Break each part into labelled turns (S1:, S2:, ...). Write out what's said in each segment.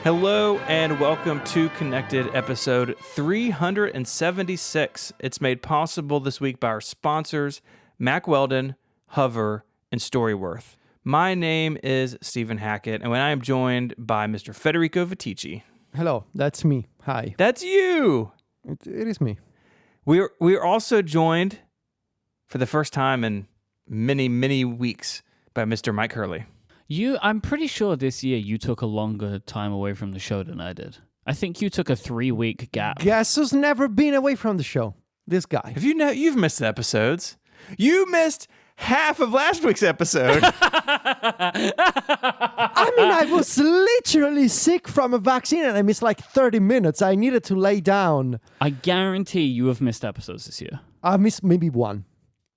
S1: Hello and welcome to Connected episode 376. It's made possible this week by our sponsors, Mack Weldon, Hover, and Storyworth. My name is Stephen Hackett, and I am joined by Mr. Federico Viticci.
S2: Hello, that's me. Hi.
S1: That's you!
S2: It is me.
S1: We're also joined for the first time in many weeks by Mr. Myke Hurley.
S3: I'm pretty sure this year you took a longer time away from the show than I did. I think you took a 3-week gap.
S2: Guess who's never been away from the show? This guy.
S1: You've missed episodes. You missed half of last week's episode.
S2: I mean, I was literally sick from a vaccine and I missed like 30 minutes. I needed to lay down.
S3: I guarantee you have missed episodes this year.
S2: I missed maybe one.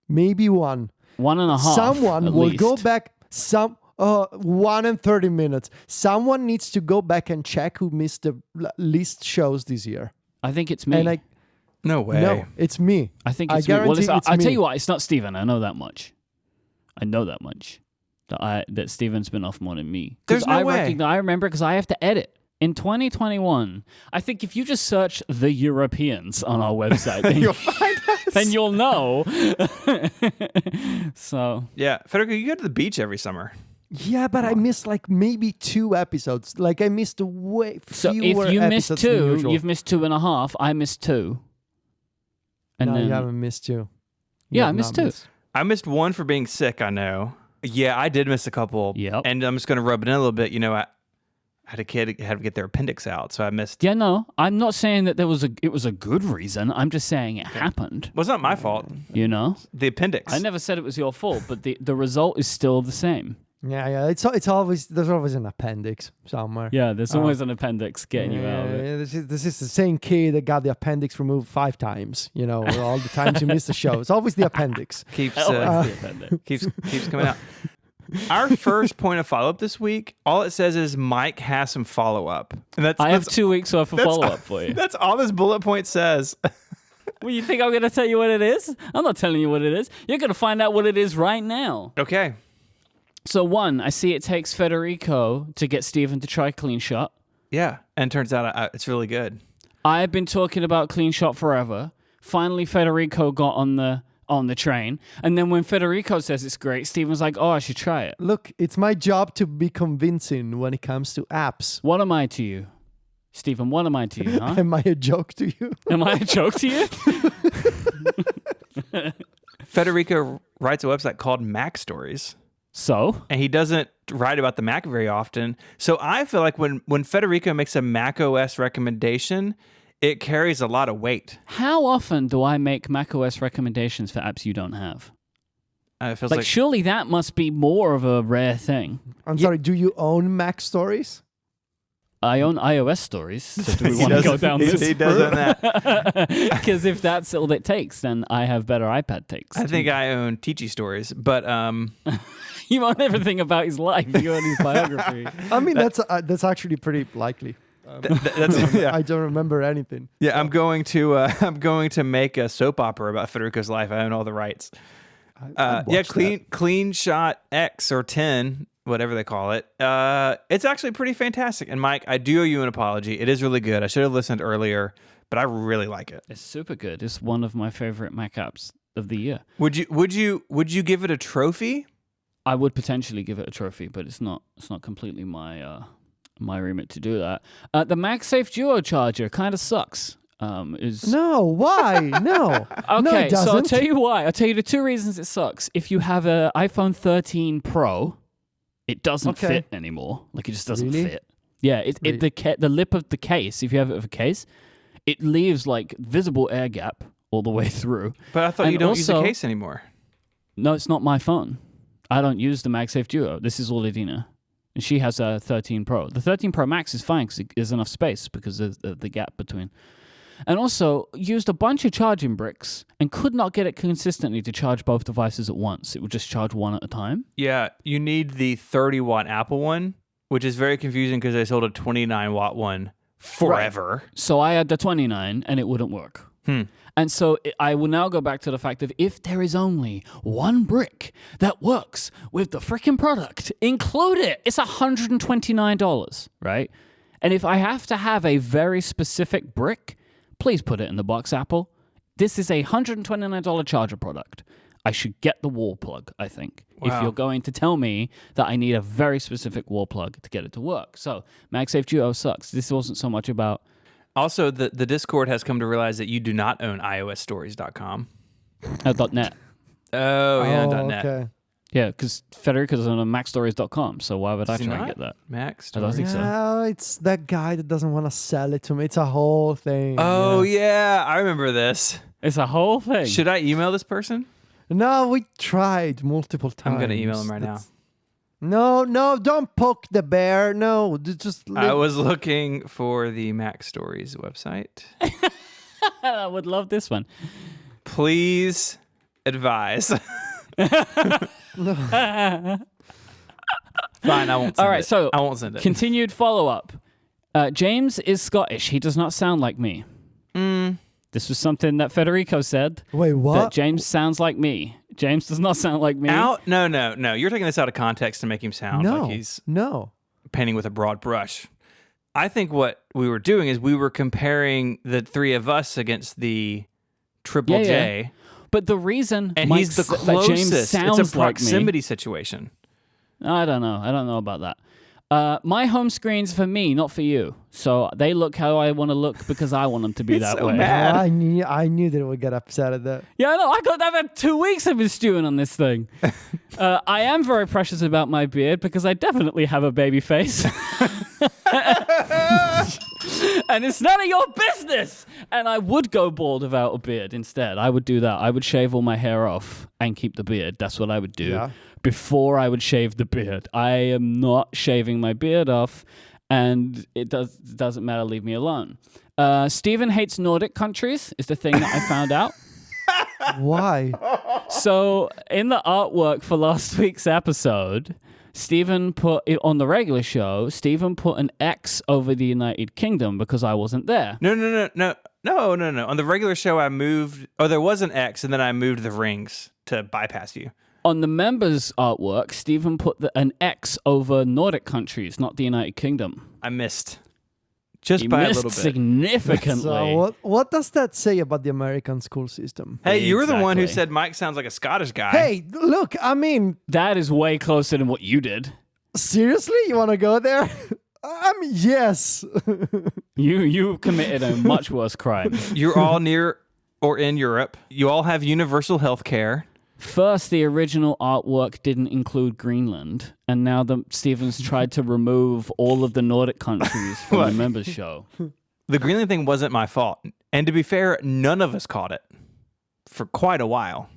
S2: Maybe one.
S3: 1.5.
S2: Someone will
S3: least.
S2: go back 1 and 30 minutes. Someone needs to go back and check who missed the least shows this year.
S3: I think it's me.
S2: And
S1: No way.
S2: No, it's me.
S3: I think
S2: I
S3: it's me. Well,
S2: guarantee it's
S3: I'll
S2: me.
S3: tell you what, it's not Steven. I know that much. That Steven's been off more than me.
S1: There's no way.
S3: I remember because I have to edit. In 2021, I think if you just search the Europeans on our website, then
S1: You'll find us.
S3: then you'll know. So
S1: Yeah, Federico, you go to the beach every summer.
S2: Yeah, but I missed like maybe 2 episodes. Like I missed way
S3: So
S2: fewer
S3: if you missed
S2: episodes than
S3: 2,
S2: usual.
S3: you've missed 2.5. I missed 2. And
S2: No,
S3: then
S2: you haven't missed 2.
S3: Yeah,
S2: You
S3: I
S2: have
S3: missed
S2: not
S3: 2.
S1: I missed 1 for being sick, I know. Yeah, I did miss a couple.
S3: Yep.
S1: And I'm just going to rub it in a little bit. You know, I had a kid had to get their appendix out, so I missed.
S3: Yeah, no, I'm not saying that it was a good reason. I'm just saying it happened.
S1: Well, it's not my fault.
S3: You know,
S1: The appendix.
S3: I never said it was your fault, but the result is still the same.
S2: Yeah. It's always there's always an appendix somewhere.
S3: Yeah, there's always an appendix getting you out of it.
S2: Yeah, this is the same kid that got the appendix removed 5 times. You know, all the times you miss the show. It's always the appendix.
S1: keeps
S3: The appendix.
S1: keeps coming out. Our first point of follow-up this week, all it says is Myke has some follow-up. And
S3: I have 2 weeks worth of
S1: that's-
S3: follow up for you.
S1: That's all this bullet point says.
S3: Well, you think I'm going to tell you what it is? I'm not telling you what it is. You're going to find out what it is right now.
S1: Okay.
S3: So 1, I see it takes Federico to get Steven to try Clean Shot.
S1: Yeah. And turns out it's really good.
S3: I've been talking about Clean Shot forever. Finally, Federico got on the train. And then when Federico says it's great, Steven's like, oh, I should try it.
S2: Look, it's my job to be convincing when it comes to apps.
S3: What am I to you? Stephen, what am I to you, huh?
S2: Am I a joke to you?
S3: Am I a joke to you?
S1: Federico writes a website called Mac Stories.
S3: So?
S1: And he doesn't write about the Mac very often. So I feel like when Federico makes a Mac OS recommendation, it carries a lot of weight.
S3: How often do I make macOS recommendations for apps you don't have?
S1: It feels
S3: Like, surely that must be more of a rare thing.
S2: I'm sorry, do you own Mac Stories?
S3: I own iOS stories, so do we want to go down this
S1: He does own that.
S3: Because if that's all it takes, then I have better iPad takes.
S1: I think I own Teachy Stories, but
S3: You own everything about his life. You own his biography.
S2: I mean, that's actually pretty likely.
S1: that's yeah.
S2: I don't remember anything.
S1: Yeah, I'm going to make a soap opera about Federico's life. I own all the rights.
S2: I'd watch
S1: Clean Shot X or 10, whatever they call it. It's actually pretty fantastic. And Myke, I do owe you an apology. It is really good. I should have listened earlier, but I really like it.
S3: It's super good. It's one of my favorite Mac apps of the year.
S1: Would you give it a trophy?
S3: I would potentially give it a trophy, but it's not completely my remit to do that. The MagSafe Duo charger kind of sucks.
S2: No, why? No.
S3: Okay,
S2: No, it doesn't.
S3: so I'll tell you why. I'll tell you the 2 reasons it sucks. If you have an iPhone 13 Pro, it doesn't fit anymore. Like, it just doesn't
S2: Really?
S3: fit. Yeah, the lip of the case, if you have it of a case, it leaves like visible air gap all the way through.
S1: But I thought
S3: And
S1: you don't use the
S3: also-
S1: case anymore.
S3: No, it's not my phone. I don't use the MagSafe Duo. This is all Adina. And she has a 13 Pro. The 13 Pro Max is fine because there's enough space because of the gap between. And also used a bunch of charging bricks and could not get it consistently to charge both devices at once. It would just charge one at a time.
S1: Yeah, you need the 30-watt Apple one, which is very confusing because they sold a 29-watt one forever.
S3: Right. So I had the 29 and it wouldn't work. And so I will now go back to the fact of if there is only one brick that works with the freaking product, include it. It's $129, right? And if I have to have a very specific brick, please put it in the box, Apple. This is a $129 charger product. I should get the wall plug, I think, if you're going to tell me that I need a very specific wall plug to get it to work. So MagSafe Duo sucks. This wasn't so much about...
S1: Also, the Discord has come to realize that you do not own iOSstories.com.
S3: .net.
S1: Oh, yeah, .net.
S2: Okay.
S3: Yeah, because Federico's on MacStories.com, so why would I
S1: Does he
S3: try and
S1: not?
S3: get that?
S1: Mac
S3: I don't think so.
S2: Yeah, it's that guy that doesn't want to sell it to me. It's a whole thing.
S1: Oh, yeah. I remember this.
S3: It's a whole thing.
S1: Should I email this person?
S2: No, we tried multiple times.
S1: I'm going to email him right now.
S2: No, don't poke the bear. No, just
S1: I was looking for the Mac Stories website.
S3: I would love this one.
S1: Please advise. Fine, I won't send
S3: All right,
S1: it.
S3: so
S1: I won't send it.
S3: continued follow-up. James is Scottish. He does not sound like me. This was something that Federico said.
S2: Wait, what?
S3: That James sounds like me. James does not sound like me.
S1: No. You're taking this out of context to make him sound like he's painting with a broad brush. I think what we were doing is we were comparing the three of us against the Triple J.
S3: Yeah. But the reason
S1: And
S3: Mike
S1: he's the
S3: that James
S1: closest.
S3: sounds
S1: It's a proximity
S3: like me,
S1: situation.
S3: I don't know. I don't know about that. My home screen's for me, not for you. So they look how I want to look because I want them to be
S1: He's
S3: that
S1: so
S3: way.
S1: mad.
S2: I knew that it would get upset at that.
S3: Yeah, I know. I've had 2 weeks I've been stewing on this thing. I am very precious about my beard because I definitely have a baby face. And it's none of your business. And I would go bald without a beard instead. I would do that. I would shave all my hair off and keep the beard. That's what I would do.
S2: Yeah.
S3: Before I would shave the beard. I am not shaving my beard off, and it doesn't matter. Leave me alone. Stephen hates Nordic countries is the thing that I found out.
S2: Why?
S3: So in the artwork for last week's episode, Stephen put it on the regular show. Stephen put an X over the United Kingdom because I wasn't there.
S1: No. On the regular show, I moved. Oh, there was an X, and then I moved the rings to bypass you.
S3: On the members' artwork, Stephen put an X over Nordic countries, not the United Kingdom.
S1: I missed. Just
S3: He
S1: by a
S3: missed
S1: little bit.
S3: significantly.
S2: So what does that say about the American school system?
S1: Hey, you were the one who
S3: Exactly.
S1: said Mike sounds like a Scottish guy.
S2: Hey, look, I mean,
S3: That is way closer than what you did.
S2: seriously, you want to go there? Yes.
S3: You committed a much worse crime.
S1: You're all near or in Europe. You all have universal health care.
S3: First, the original artwork didn't include Greenland, and now Stephen's tried to remove all of the Nordic countries from the members show.
S1: The Greenland thing wasn't my fault. And to be fair, none of us caught it for quite a while.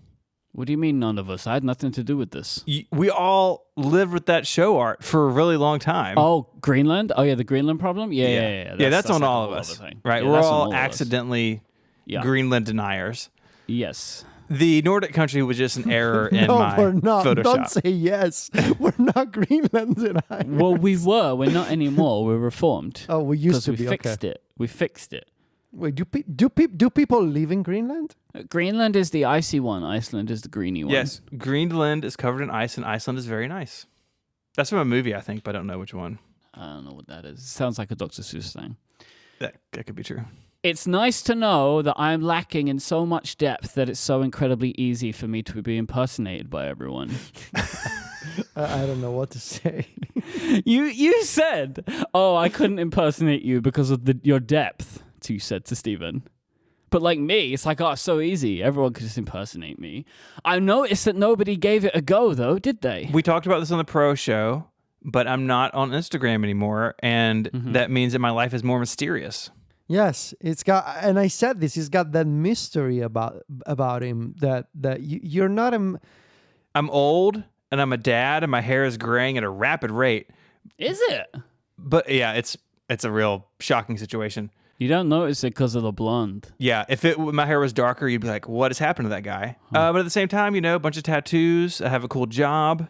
S3: What do you mean none of us? I had nothing to do with this.
S1: We all lived with that show art for a really long time.
S3: Oh, Greenland? Oh, yeah, the Greenland problem? Yeah.
S1: That's on
S3: like
S1: all
S3: a
S1: of
S3: whole
S1: us.
S3: other thing.
S1: Right?
S3: Yeah,
S1: We're
S3: that's on
S1: all
S3: of us.
S1: accidentally
S3: Yeah.
S1: Greenland deniers.
S3: Yes.
S1: The Nordic country was just an error in
S2: No,
S1: my
S2: we're not.
S1: Photoshop.
S2: Don't say yes. We're not Greenland deniers.
S3: Well, we were. We're not anymore. We're reformed.
S2: Oh, we used to
S3: Because
S2: be.
S3: we fixed it. We fixed it.
S2: Wait, do people live in Greenland?
S3: Greenland is the icy one. Iceland is the greeny one.
S1: Yes, Greenland is covered in ice, and Iceland is very nice. That's from a movie, I think, but I don't know which one.
S3: I don't know what that is. Sounds like a Dr. Seuss thing.
S1: That could be true.
S3: It's nice to know that I'm lacking in so much depth that it's so incredibly easy for me to be impersonated by everyone.
S2: I don't know what to say.
S3: You said, "Oh, I couldn't impersonate you because of your depth." You said to Stephen. But like me, it's like, oh, it's so easy. Everyone could just impersonate me. I noticed that nobody gave it a go, though, did they?
S1: We talked about this on the Pro Show, but I'm not on Instagram anymore, and that means that my life is more mysterious.
S2: Yes, it's got, and I said this. He's got that mystery about him that you're not him.
S1: I'm old, and I'm a dad, and my hair is graying at a rapid rate.
S3: Is it?
S1: But yeah, it's a real shocking situation.
S3: You don't notice it because of the blonde.
S1: Yeah, if my hair was darker, you'd be like, what has happened to that guy? But at the same time, a bunch of tattoos. I have a cool job.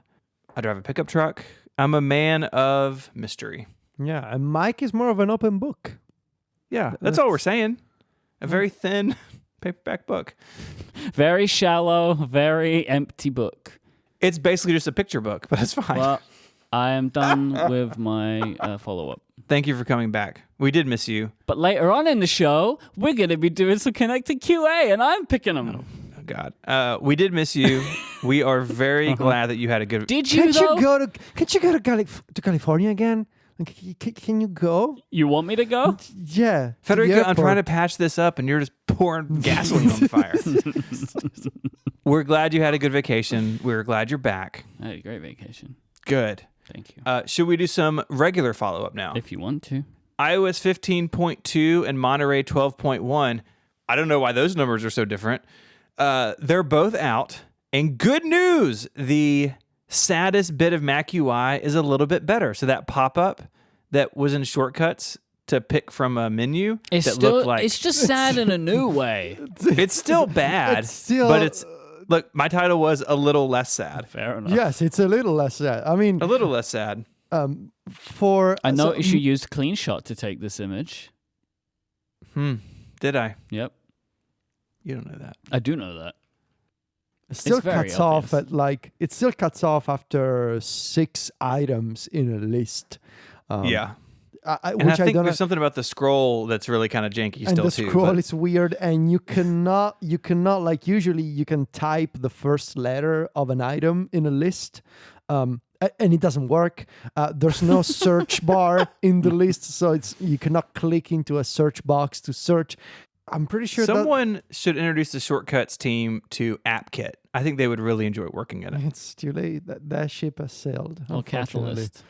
S1: I drive a pickup truck. I'm a man of mystery.
S2: Yeah, and Myke is more of an open book.
S1: Yeah, that's all we're saying. A very thin paperback book.
S3: Very shallow, very empty book.
S1: It's basically just a picture book, but it's fine.
S3: Well, I am done with my follow-up.
S1: Thank you for coming back. We did miss you.
S3: But later on in the show, we're going to be doing some connected QA, and I'm picking them.
S1: Oh God. We did miss you. We are very glad that you had a good...
S3: Did you, though?
S2: Can't you go to California again? Can you go?
S3: You want me to go?
S2: Yeah.
S1: Federico, I'm trying to patch this up, and you're just pouring gasoline on the fire. We're glad you had a good vacation. We're glad you're back.
S3: I had a great vacation.
S1: Good.
S3: Thank you.
S1: Should we do some regular follow-up now?
S3: If you want to.
S1: iOS 15.2 and Monterey 12.1. I don't know why those numbers are so different. They're both out. And good news, the saddest bit of Mac UI is a little bit better. So that pop-up that was in shortcuts to pick from a menu looked like...
S3: It's just sad in a new way.
S1: It's still bad, but it's... Look, my title was a little less sad.
S3: Fair enough.
S2: Yes, it's a little less sad. I mean...
S1: A little less sad.
S3: I noticed you used CleanShot to take this image.
S1: Did I?
S3: Yep.
S1: You don't know that.
S3: I do know that.
S2: It still cuts off at it still cuts off after 6 items in a list.
S1: Yeah.
S2: I
S1: think there's something about the scroll that's really kind of janky
S2: and
S1: still
S2: the
S1: too.
S2: Scroll is weird, and you cannot like usually you can type the first letter of an item in a list, and it doesn't work. There's no search bar in the list, so you cannot click into a search box to search. I'm pretty sure
S1: someone should introduce the shortcuts team to AppKit. I think they would really enjoy working at it.
S2: It's too late. That ship has sailed.
S3: Or Catalyst.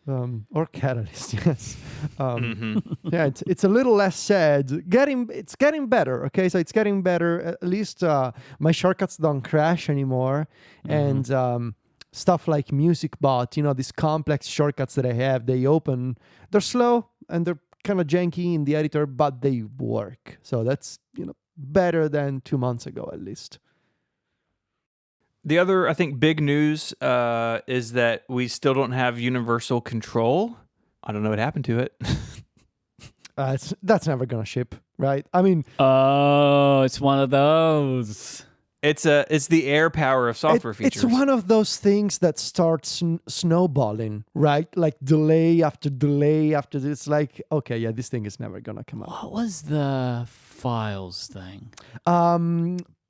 S2: Or Catalyst, yes. Yeah, it's a little less sad. It's getting better. Okay, so it's getting better. At least my shortcuts don't crash anymore, and stuff like MusicBot, these complex shortcuts that I have, they're slow and they're kind of janky in the editor, but they work. So that's better than 2 months ago at least.
S1: The other, I think, big news is that we still don't have universal control. I don't know what happened to it.
S2: That's never gonna ship, right? I mean,
S3: it's one of those.
S1: It's the air power of software features.
S2: It's one of those things that starts snowballing, right? Like delay after delay after this. It's like, okay, yeah, this thing is never gonna come out.
S3: What was the files thing?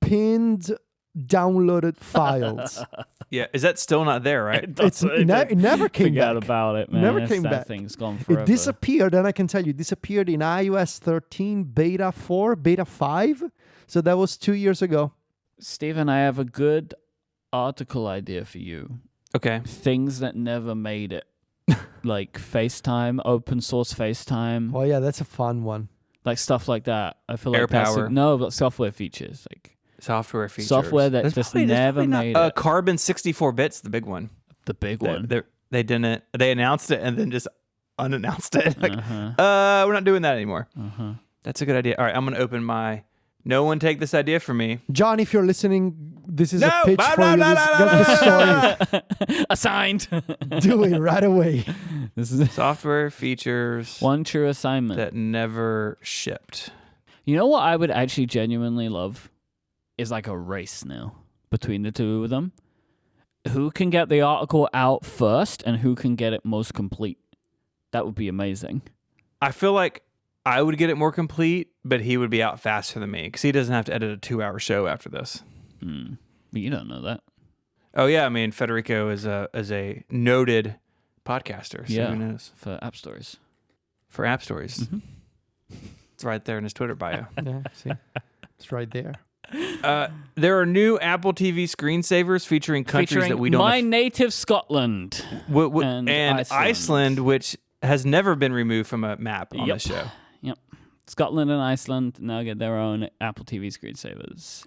S2: Pinned downloaded files.
S1: Yeah, is that still not there, right?
S2: It never came back.
S3: Forget about it, man.
S2: Never came back.
S3: That thing's gone forever.
S2: It disappeared, and I can tell you, disappeared in iOS 13 beta 4, beta 5. So that was 2 years ago.
S3: Stephen, I have a good article idea for you.
S1: Okay.
S3: Things that never made it. Like FaceTime, open source FaceTime.
S2: Oh, yeah, that's a fun one.
S3: Like stuff like that. I feel
S1: air
S3: like that's
S1: power.
S3: but software features. Like
S1: software features.
S3: Software that just never made it.
S1: Carbon 64 bits, the big one.
S3: The big one.
S1: They didn't. They announced it and then just unannounced it. Like, we're not doing that anymore. That's a good idea. All right, I'm gonna open my. No one take this idea from me.
S2: John, if you're listening, this is a pitch for you. Get the story.
S3: Assigned.
S2: Do it right away.
S3: This is
S1: software features.
S3: One true assignment.
S1: That never shipped.
S3: You know what I would actually genuinely love? Is like a race now between the two of them. Who can get the article out first and who can get it most complete? That would be amazing.
S1: I feel like I would get it more complete, but he would be out faster than me because he doesn't have to edit a 2-hour show after this.
S3: But you don't know that.
S1: Oh yeah, I mean Federico is a noted podcaster. So who knows?
S3: For app stories.
S1: For app stories, it's right there in his Twitter bio.
S2: Yeah, see, it's right there.
S1: There are new Apple TV screensavers featuring countries that we don't.
S3: My native Scotland
S1: and Iceland, which has never been removed from a map on the show.
S3: Yep. Scotland and Iceland now get their own Apple TV screensavers.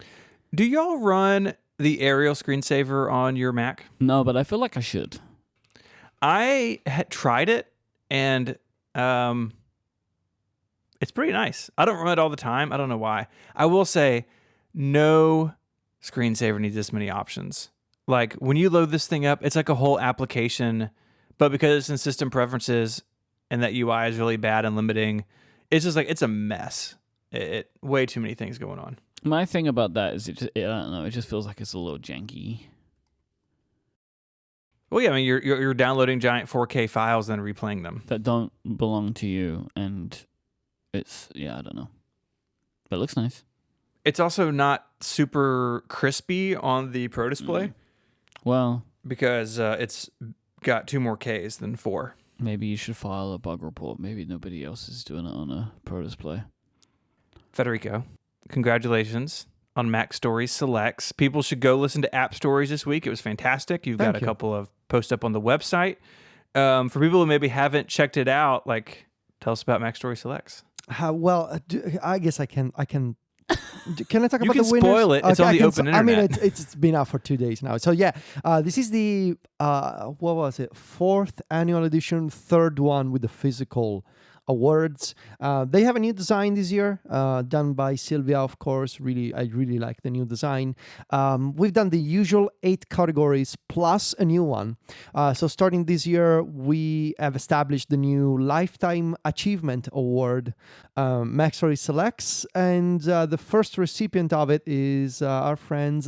S1: Do y'all run the aerial screensaver on your Mac?
S3: No, but I feel like I should.
S1: I had tried it, and it's pretty nice. I don't run it all the time. I don't know why. I will say, no screensaver needs this many options. Like, when you load this thing up, it's like a whole application, but because it's in system preferences and that UI is really bad and limiting, it's just like, it's a mess. Way too many things going on.
S3: My thing about that is, I don't know, it just feels like it's a little janky.
S1: Well, yeah, I mean, you're downloading giant 4K files and replaying them
S3: that don't belong to you, and it's I don't know, but it looks nice.
S1: It's also not super crispy on the Pro Display.
S3: Well,
S1: because it's got 2 more Ks than 4.
S3: Maybe you should file a bug report. Maybe nobody else is doing it on a Pro Display.
S1: Federico, congratulations on Mac Stories Selects. People should go listen to App Stories this week. It was fantastic. You've got a couple of posts up on the website. For people who maybe haven't checked it out, tell us about Mac Stories Selects.
S2: I guess I can. Can I talk
S1: you
S2: about
S1: can
S2: the winners?
S1: spoil it. It's on the open internet.
S2: I mean, it's been out for 2 days now. So this is the what was it? 4th annual edition, 3rd one with the physical awards. They have a new design this year, done by Sylvia, of course. I really like the new design. We've done the usual 8 categories plus a new one. So starting this year, we have established the new Lifetime Achievement Award, Mac Stories Selects, and the first recipient of it is our friend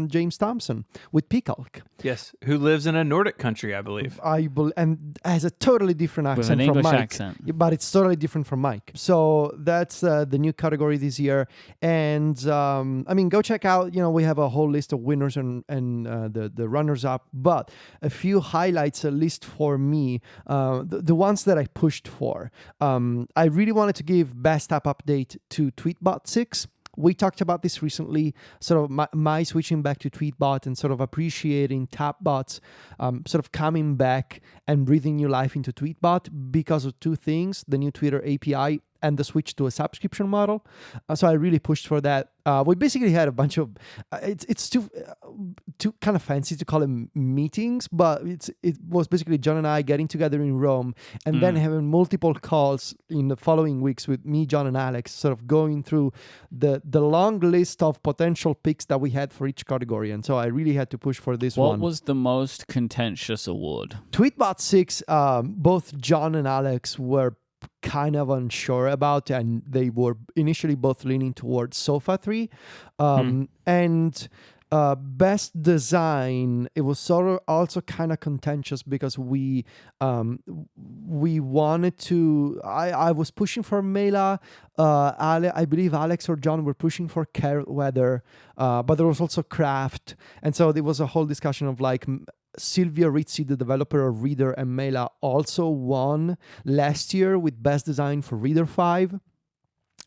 S2: James Thompson with Peacock.
S1: Yes, who lives in a Nordic country, I believe.
S2: And has a totally different accent
S3: with an
S2: from
S3: English
S2: Myke.
S3: accent.
S2: But it's totally different from Myke. So that's the new category this year. And go check out, we have a whole list of winners and the runners-up, but a few highlights, at least for me, the ones that I pushed for. I really wanted to give Best App Update to Tweetbot 6. We talked about this recently, sort of my switching back to Tweetbot and sort of appreciating Tapbots sort of coming back and breathing new life into Tweetbot because of 2 things, the new Twitter API and the switch to a subscription model. So I really pushed for that. We basically had a bunch of, it's too kind of fancy to call them meetings, but it was basically John and I getting together in Rome and then having multiple calls in the following weeks with me, John, and Alex, sort of going through the long list of potential picks that we had for each category. And so I really had to push for this one.
S3: What was the most contentious award?
S2: Tweetbot 6, both John and Alex were kind of unsure about, and they were initially both leaning towards Sofa 3. And best design, it was sort of also kind of contentious because we wanted to, I was pushing for Mela, I believe Alex or John were pushing for Carrot Weather, but there was also Craft, and so there was a whole discussion of Sylvia Rizzi, the developer of Reader, and Mela also won last year with Best Design for Reader 5.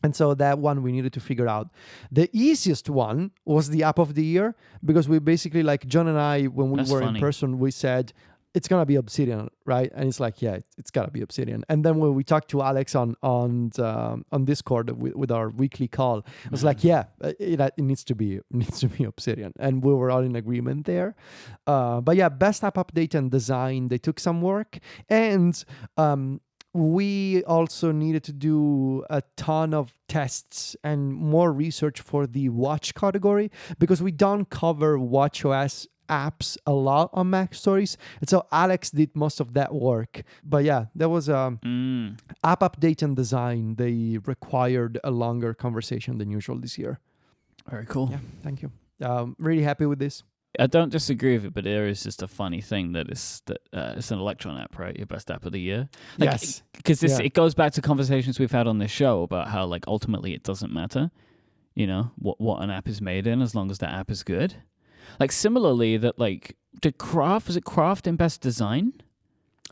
S2: And so that one we needed to figure out. The easiest one was the App of the Year, because we basically, John and I, when we were in person, we said, it's going to be Obsidian, right? And it's it's got to be Obsidian. And then when we talked to Alex on Discord with our weekly call, it was it needs to be Obsidian. And we were all in agreement there. But yeah, Best App Update and Design, they took some work. And we also needed to do a ton of tests and more research for the watch category, because we don't cover watchOS apps a lot on Mac Stories, and so Alex did most of that work. But yeah, there was app update and design. They required a longer conversation than usual this year.
S3: Very cool.
S2: Yeah, thank you. Really happy with this.
S3: I don't disagree with it, but there is just a funny thing that it's an Electron app, right? Your best app of the year.
S2: Yes,
S3: because it goes back to conversations we've had on this show about how ultimately it doesn't matter, what an app is made in, as long as that app is good. Similarly, that was it Craft in Best Design?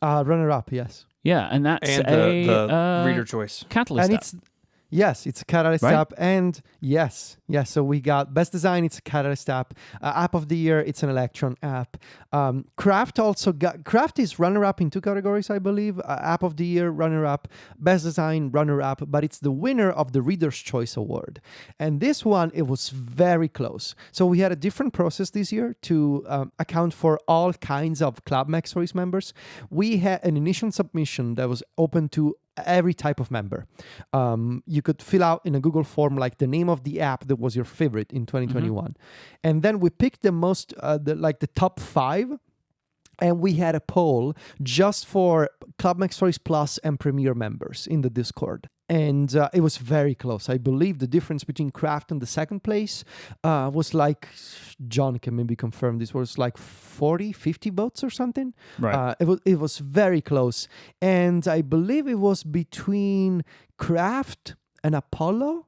S2: Runner up, yes.
S3: Yeah, and that's
S1: the reader choice.
S3: Catalyst
S2: and
S3: app.
S2: Yes, it's a Catalyst
S3: right?
S2: app, and yes. So we got Best Design, it's a Catalyst app. App of the Year, it's an Electron app. Craft is runner-up in 2 categories, I believe. App of the Year, runner-up. Best Design, runner-up. But it's the winner of the Reader's Choice Award. And this one, it was very close. So we had a different process this year to account for all kinds of Club Mac Stories members. We had an initial submission that was open to every type of member. You could fill out in a Google form the name of the app that was your favorite in 2021. And then we picked the most, the top 5, and we had a poll just for Club Mac Stories Plus and Premier members in the Discord. And it was very close. I believe the difference between Kraft and the second place was like, John can maybe confirm this, was like 40, 50 votes or something.
S3: Right.
S2: It was very close. And I believe it was between Kraft and Apollo,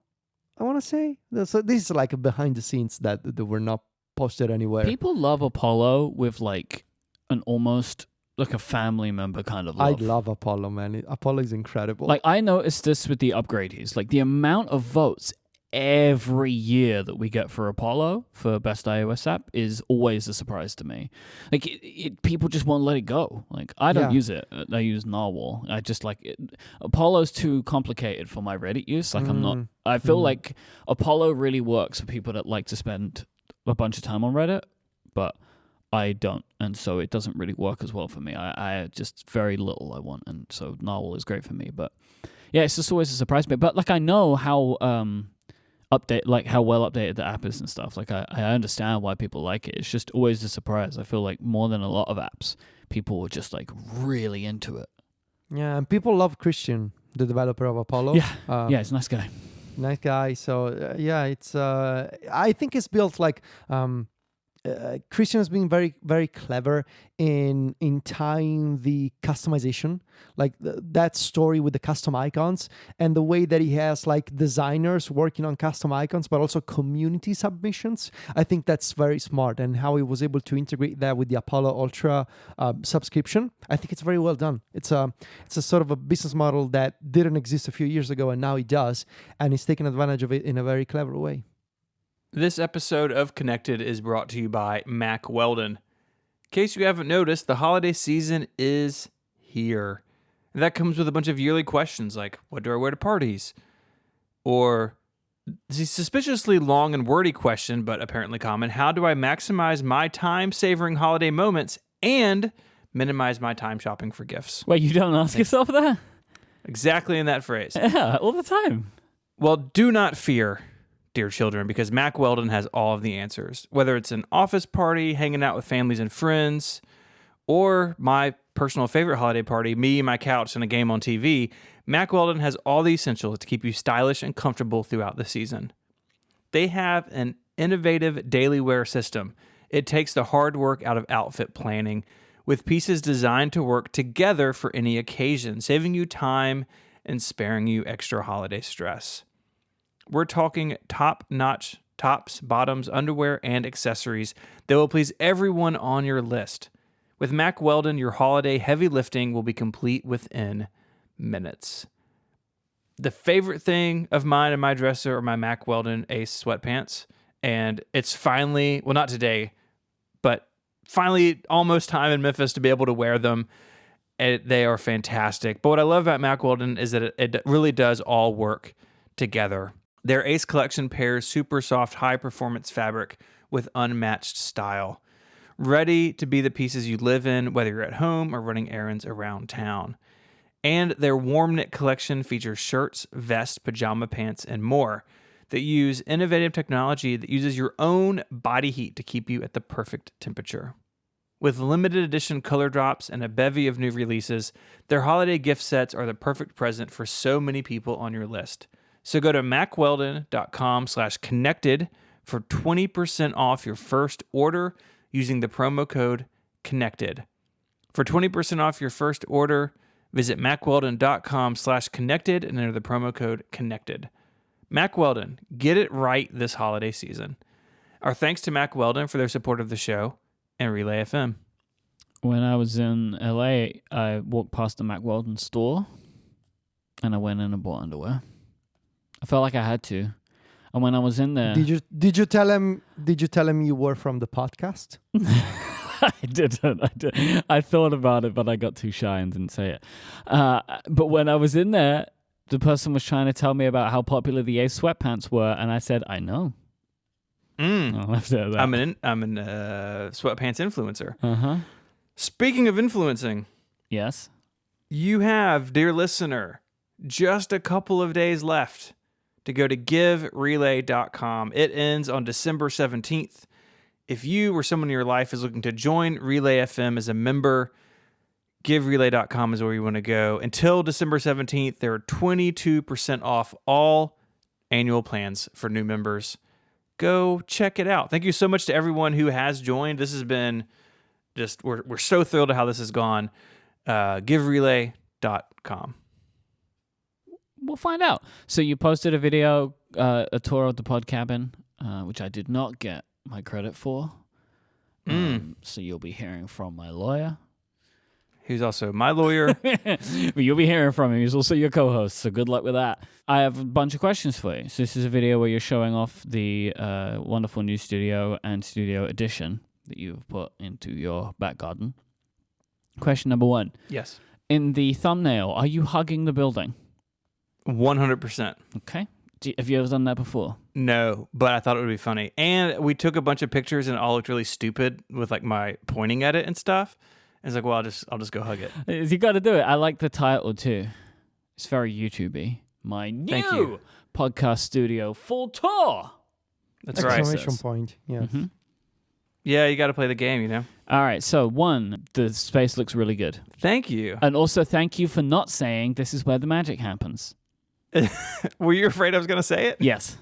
S2: I want to say. So this is like a behind the scenes that were not posted anywhere.
S3: People love Apollo with like an almost like a family member kind of love.
S2: I love Apollo, man. Apollo is incredible.
S3: Like, I noticed this with the upgradees. Like, the amount of votes every year that we get for Apollo for best iOS app is always a surprise to me. Like, people just won't let it go. Like, I don't use it. I use Narwhal. I just like it. Apollo's too complicated for my Reddit use. Like, I'm not. I feel like Apollo really works for people that like to spend a bunch of time on Reddit, but I don't, and so it doesn't really work as well for me. I just very little I want, and so Narwhal is great for me. But yeah, it's just always a surprise to me. But like, I know how how well updated the app is and stuff. Like, I understand why people like it. It's just always a surprise. I feel like more than a lot of apps, people were just like really into it.
S2: Yeah, and people love Christian, the developer of Apollo.
S3: Yeah, he's a nice guy.
S2: Nice guy. So it's. I think it's built like. Christian has been very, very clever in tying the customization, like that story with the custom icons, and the way that he has like designers working on custom icons, but also community submissions. I think that's very smart, and how he was able to integrate that with the Apollo Ultra subscription. I think it's very well done. It's a sort of a business model that didn't exist a few years ago, and now it does, and he's taking advantage of it in a very clever way.
S1: This episode of Connected is brought to you by Mack Weldon. In case you haven't noticed, the holiday season is here. And that comes with a bunch of yearly questions like, what do I wear to parties? Or the suspiciously long and wordy question, but apparently common, how do I maximize my time savoring holiday moments and minimize my time shopping for gifts?
S3: Wait, you don't ask yourself that?
S1: Exactly in that phrase.
S3: Yeah, all the time.
S1: Well, do not fear, dear children, because Mack Weldon has all of the answers. Whether it's an office party, hanging out with families and friends, or my personal favorite holiday party, me, my couch, and a game on TV, Mack Weldon has all the essentials to keep you stylish and comfortable throughout the season. They have an innovative daily wear system. It takes the hard work out of outfit planning, with pieces designed to work together for any occasion, saving you time and sparing you extra holiday stress. We're talking top-notch tops, bottoms, underwear, and accessories that will please everyone on your list. With Mack Weldon, your holiday heavy lifting will be complete within minutes. The favorite thing of mine in my dresser are my Mack Weldon Ace sweatpants, and it's finally, well, not today, but finally almost time in Memphis to be able to wear them. They are fantastic. But what I love about Mack Weldon is that it really does all work together. Their Ace collection pairs super soft, high-performance fabric with unmatched style, ready to be the pieces you live in, whether you're at home or running errands around town. And their warm knit collection features shirts, vests, pajama pants, and more that use innovative technology that uses your own body heat to keep you at the perfect temperature. With limited edition color drops and a bevy of new releases, their holiday gift sets are the perfect present for so many people on your list. So go to mackweldon.com/connected for 20% off your first order using the promo code CONNECTED. For 20% off your first order, visit mackweldon.com/connected and enter the promo code CONNECTED. Mack Weldon, get it right this holiday season. Our thanks to Mack Weldon for their support of the show and Relay FM.
S3: When I was in LA, I walked past the Mack Weldon store and I went in and bought underwear. I felt like I had to. And when I was in there,
S2: did you tell him you were from the podcast?
S3: I didn't. I thought about it, but I got too shy and didn't say it. But when I was in there, the person was trying to tell me about how popular the Ace sweatpants were, and I said, "I know." I left it at that.
S1: I'm an sweatpants influencer.
S3: Uh-huh.
S1: Speaking of influencing,
S3: yes,
S1: you have, dear listener, just a couple of days left to go to giverelay.com. It ends on December 17th. If you or someone in your life is looking to join Relay FM as a member, giverelay.com is where you want to go. Until December 17th, there are 22% off all annual plans for new members. Go check it out. Thank you so much to everyone who has joined. This has been just, we're so thrilled at how this has gone. Giverelay.com.
S3: We'll find out. So you posted a video, a tour of the PodCabin, which I did not get my credit for. So you'll be hearing from my lawyer.
S1: Who's also my lawyer.
S3: You'll be hearing from him. He's also your co-host, so good luck with that. I have a bunch of questions for you. So this is a video where you're showing off the wonderful new studio and studio edition that you've put into your back garden. Question number 1.
S1: Yes.
S3: In the thumbnail, are you hugging the building?
S1: 100%.
S3: Okay. Have you ever done that before?
S1: No, but I thought it would be funny. And we took a bunch of pictures and it all looked really stupid with like my pointing at it and stuff. And it's like, well, I'll just go hug it.
S3: You got to do it. I like the title too. It's very YouTube-y. My new podcast studio full tour.
S1: That's right.
S2: Exclamation point. Yes.
S3: Mm-hmm.
S1: Yeah, you got to play the game, you know?
S3: All right. So 1, the space looks really good.
S1: Thank you.
S3: And also thank you for not saying this is where the magic happens.
S1: Were you afraid I was going to say it?
S3: Yes.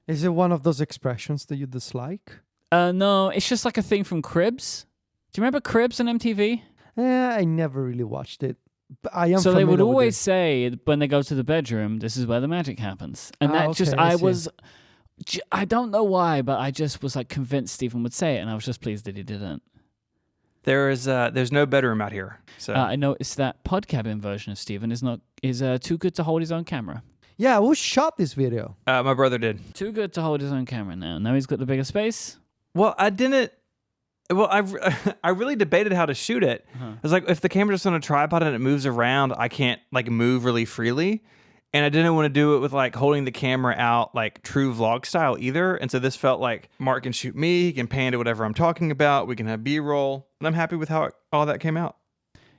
S2: Is it one of those expressions that you dislike?
S3: No, it's just like a thing from Cribs. Do you remember Cribs on MTV?
S2: I never really watched it. But I am
S3: so they would
S2: familiar with
S3: always
S2: it.
S3: say when they go to the bedroom, this is where the magic happens. And I don't know why, but I just was like convinced Stephen would say it, and I was just pleased that he didn't.
S1: There's no bedroom out here. So
S3: I noticed that PodCabin version of Stephen is too good to hold his own camera.
S2: Yeah, who shot this video?
S1: my brother did.
S3: Too good to hold his own camera now. Now he's got the bigger space.
S1: Well, I didn't. Well, I really debated how to shoot it. I was like, if the camera's just on a tripod and it moves around, I can't like move really freely. And I didn't want to do it with like holding the camera out like true vlog style either. And so this felt like Mark can shoot me, he can pan to whatever I'm talking about, we can have B-roll. And I'm happy with how all that came out.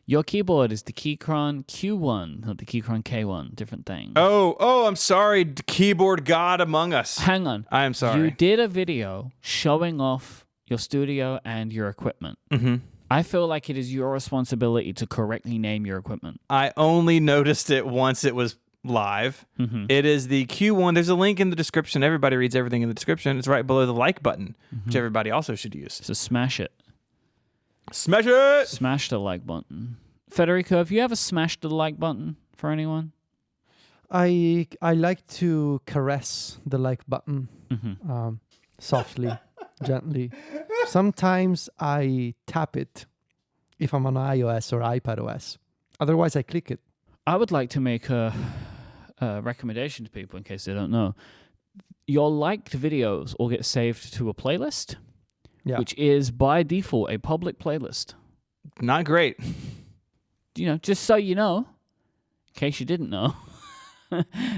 S3: Your keyboard is the Keychron Q1, not the Keychron K1, different thing.
S1: Oh, I'm sorry, keyboard god among us.
S3: Hang on.
S1: I am sorry.
S3: You did a video showing off your studio and your equipment.
S1: Mm-hmm.
S3: I feel like it is your responsibility to correctly name your equipment.
S1: I only noticed it once it was live.
S3: Mm-hmm.
S1: It is the Q1. There's a link in the description. Everybody reads everything in the description. It's right below the like button, which everybody also should use.
S3: So smash it.
S1: Smash it!
S3: Smash the like button. Federico, have you ever smashed the like button for anyone?
S2: I like to caress the like button softly, gently. Sometimes I tap it if I'm on iOS or iPadOS. Otherwise, I click it.
S3: I would like to make a recommendation to people in case they don't know. Your liked videos all get saved to a playlist, which is by default a public playlist.
S1: Not great.
S3: Just so you know, in case you didn't know,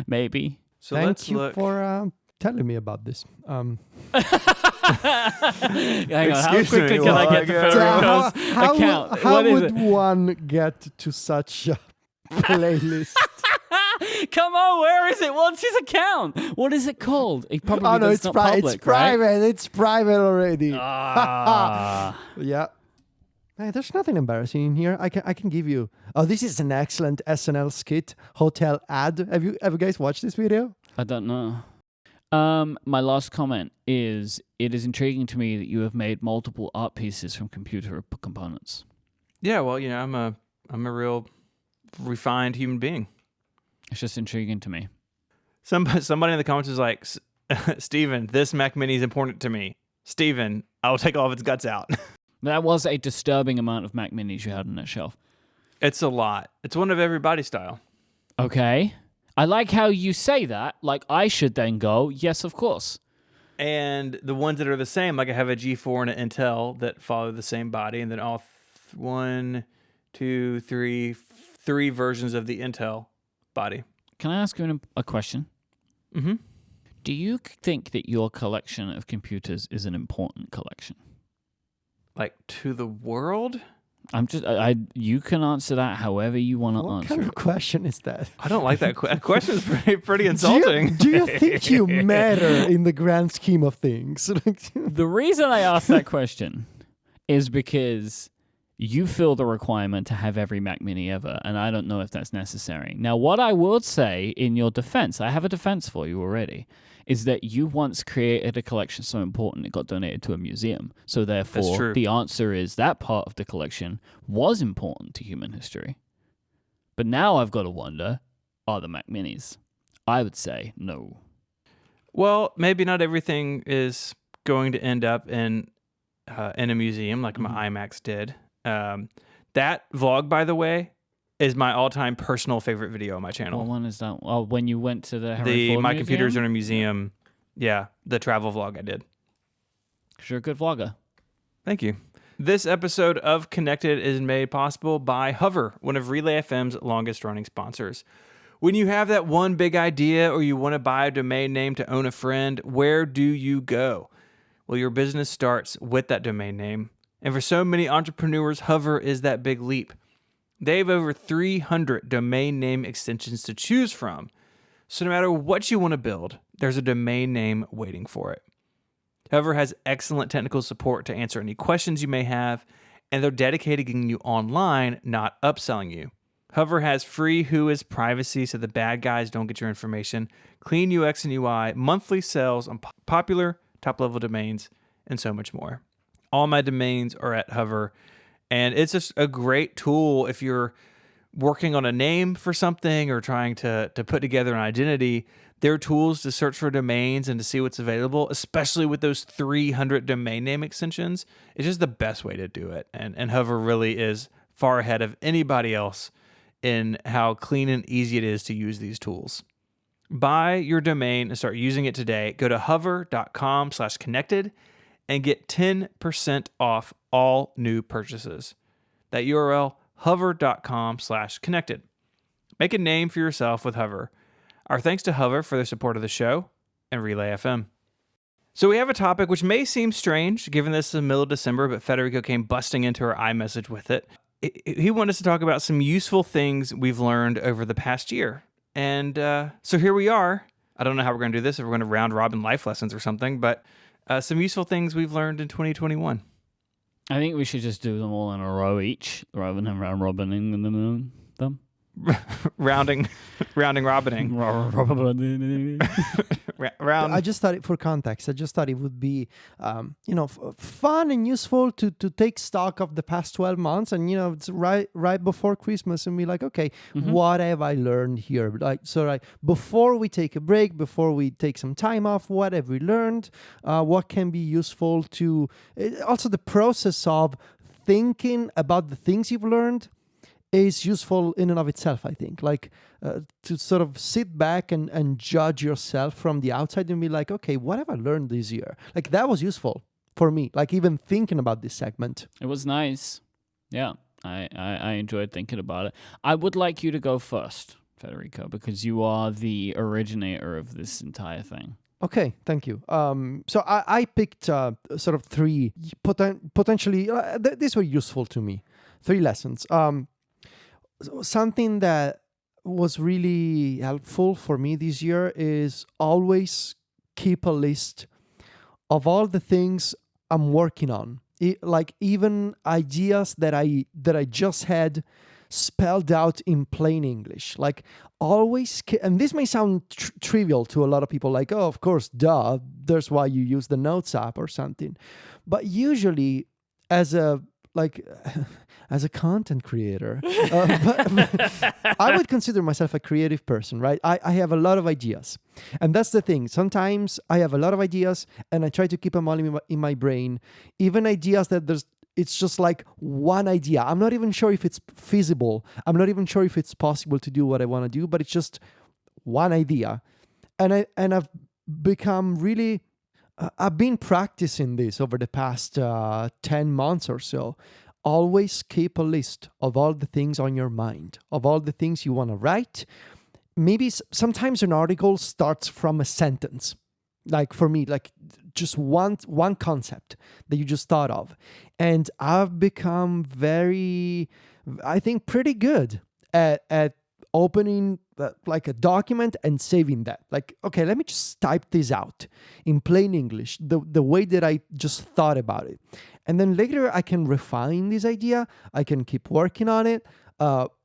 S3: maybe.
S1: So
S2: Thank you for telling me about this.
S3: Hang on, how quickly can I get to Federico's account?
S2: How would one get to such a playlist?
S3: Come on, where is it? What's his account? What is it called? It probably
S2: it's
S3: not public,
S2: it's private.
S3: Right?
S2: It's private already.
S1: Ah.
S2: Hey, there's nothing embarrassing in here. I can give you. Oh, this is an excellent SNL skit hotel ad. Have you guys watched this video?
S3: I don't know. My last comment is: it is intriguing to me that you have made multiple art pieces from computer components.
S1: Yeah, well, I'm a real refined human being.
S3: It's just intriguing to me.
S1: Somebody in the comments was like, Steven, this Mac Mini is important to me. Steven, I'll take all of its guts out.
S3: That was a disturbing amount of Mac Minis you had on that shelf.
S1: It's a lot. It's one of everybody's style.
S3: Okay. I like how you say that. Like I should then go, yes, of course.
S1: And the ones that are the same, like I have a G4 and an Intel that follow the same body, and then all three versions of the Intel body.
S3: Can I ask you a question?
S1: Mm-hmm.
S3: Do you think that your collection of computers is an important collection?
S1: Like to the world?
S3: You can answer that however you want to answer.
S2: What kind of question is that?
S1: I don't like that question. Is pretty insulting.
S2: Do you think you matter in the grand scheme of things?
S3: The reason I asked that question is because You feel the requirement to have every Mac Mini ever, and I don't know if that's necessary. Now, what I would say in your defense, I have a defense for you already, is that you once created a collection so important it got donated to a museum. So therefore, the answer is that part of the collection was important to human history. But now I've got to wonder, are the Mac Minis? I would say no.
S1: Well, maybe not everything is going to end up in a museum like my iMacs did. That vlog, by the way, is my all-time personal favorite video on my channel.
S3: What one is that? Oh, when you went to the Henry Ford
S1: My
S3: Museum?
S1: Computers in a Museum. Yeah, the travel vlog I did.
S3: Because you're a good vlogger.
S1: Thank you. This episode of Connected is made possible by Hover, one of Relay FM's longest-running sponsors. When you have that one big idea or you want to buy a domain name to own a friend, where do you go? Well, your business starts with that domain name. And for so many entrepreneurs, Hover is that big leap. They have over 300 domain name extensions to choose from. So no matter what you want to build, there's a domain name waiting for it. Hover has excellent technical support to answer any questions you may have, and they're dedicated to getting you online, not upselling you. Hover has free Whois privacy so the bad guys don't get your information, clean UX and UI, monthly sales on popular top-level domains, and so much more. All my domains are at Hover, and it's just a great tool if you're working on a name for something or trying to put together an identity. There are tools to search for domains and to see what's available, especially with those 300 domain name extensions. It's just the best way to do it, and Hover really is far ahead of anybody else in how clean and easy it is to use these tools. Buy your domain and start using it today. Go to hover.com/connected and get 10% off all new purchases. That URL, hover.com/connected. Make a name for yourself with Hover. Our thanks to Hover for their support of the show and Relay FM. So we have a topic which may seem strange given this is the middle of December, but Federico came busting into our iMessage with it. He wanted us to talk about some useful things we've learned over the past year. And so here we are. I don't know how we're going to do this, if we're going to round robin life lessons or something, but some useful things we've learned in 2021.
S3: I think we should just do them all in a row each, rather than round robining them.
S1: rounding robining. Round.
S2: I just thought it, for context, I just thought it would be, fun and useful to take stock of the past 12 months. And, it's right before Christmas and be like, okay, what have I learned here? Before we take a break, before we take some time off, what have we learned? What can be useful to, also the process of thinking about the things you've learned is useful in and of itself, I think. To sort of sit back and judge yourself from the outside and be like, okay, what have I learned this year? That was useful for me, even thinking about this segment.
S3: It was nice. Yeah, I enjoyed thinking about it. I would like you to go first, Federico, because you are the originator of this entire thing.
S2: Okay, thank you. So I picked sort of three potentially, these were useful to me. 3 lessons. Something that was really helpful for me this year is always keep a list of all the things I'm working on. Even ideas that I just had spelled out in plain English. Always, and this may sound trivial to a lot of people, oh, of course, duh, there's why you use the Notes app or something. But usually, as a content creator, I would consider myself a creative person, right? I have a lot of ideas. And that's the thing. Sometimes I have a lot of ideas and I try to keep them all in my brain. Even ideas that it's just one idea. I'm not even sure if it's feasible. I'm not even sure if it's possible to do what I want to do, but it's just one idea. And I've become really... I've been practicing this over the past 10 months or so. Always keep a list of all the things on your mind, of all the things you want to write. Maybe sometimes an article starts from a sentence. For me, just one concept that you just thought of. And I've become pretty good at opening a document and saving that. Okay, let me just type this out in plain English, the way that I just thought about it. And then later I can refine this idea. I can keep working on it.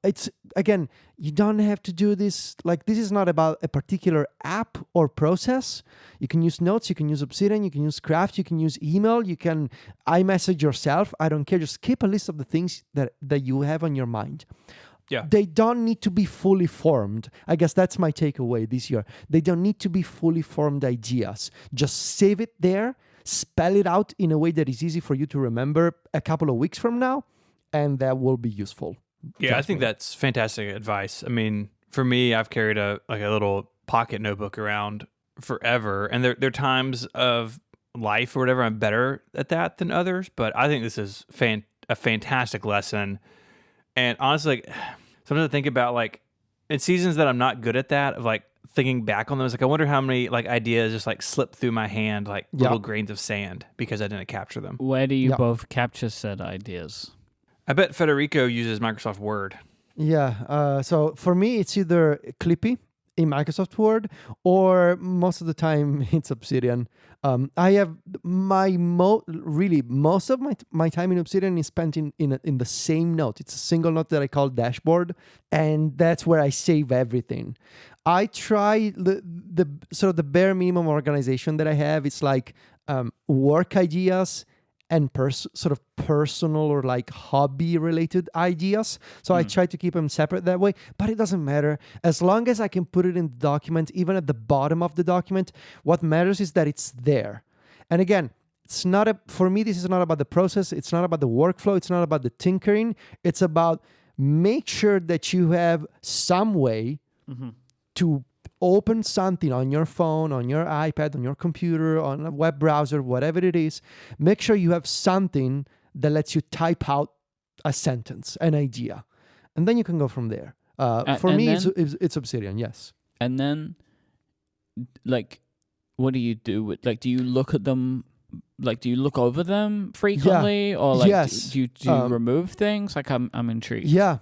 S2: It's, again, you don't have to do this. Like, this is not about a particular app or process. You can use Notes, you can use Obsidian, you can use Craft, you can use email, you can iMessage yourself. I don't care. Just keep a list of the things that you have on your mind.
S1: Yeah.
S2: They don't need to be fully formed. I guess that's my takeaway this year. They don't need to be fully formed ideas. Just save it there, spell it out in a way that is easy for you to remember a couple of weeks from now, and that will be useful.
S1: Yeah, I think that's fantastic advice. I mean, for me, I've carried a little pocket notebook around forever, and there are times of life or whatever I'm better at that than others, but I think this is a fantastic lesson. And honestly, like, sometimes I think about, like, in seasons that I'm not good at that, of like thinking back on them, it's like I wonder how many like ideas just like slip through my hand like little grains of sand because I didn't capture them.
S3: Where do you both capture said ideas?
S1: I bet Federico uses Microsoft Word.
S2: Yeah. So for me, it's either Clippy in Microsoft Word, or most of the time it's Obsidian. I have most of my time in Obsidian is spent in the same note. It's a single note that I call dashboard, and that's where I save everything. I try the sort of the bare minimum organization that I have. It's like work ideas and sort of personal or like hobby related ideas. So I try to keep them separate that way, but it doesn't matter. As long as I can put it in the document, even at the bottom of the document, what matters is that it's there. And again, for me, this is not about the process. It's not about the workflow. It's not about the tinkering. It's about make sure that you have some way to open something on your phone, on your iPad, on your computer, on a web browser, whatever it is. Make sure you have something that lets you type out a sentence, an idea, and then you can go from there. For me, it's Obsidian, yes.
S3: And then, like, what do you do with, like, do you look at them, like, do you look over them frequently, or like, do you remove things? Like, I'm intrigued.
S2: Yeah.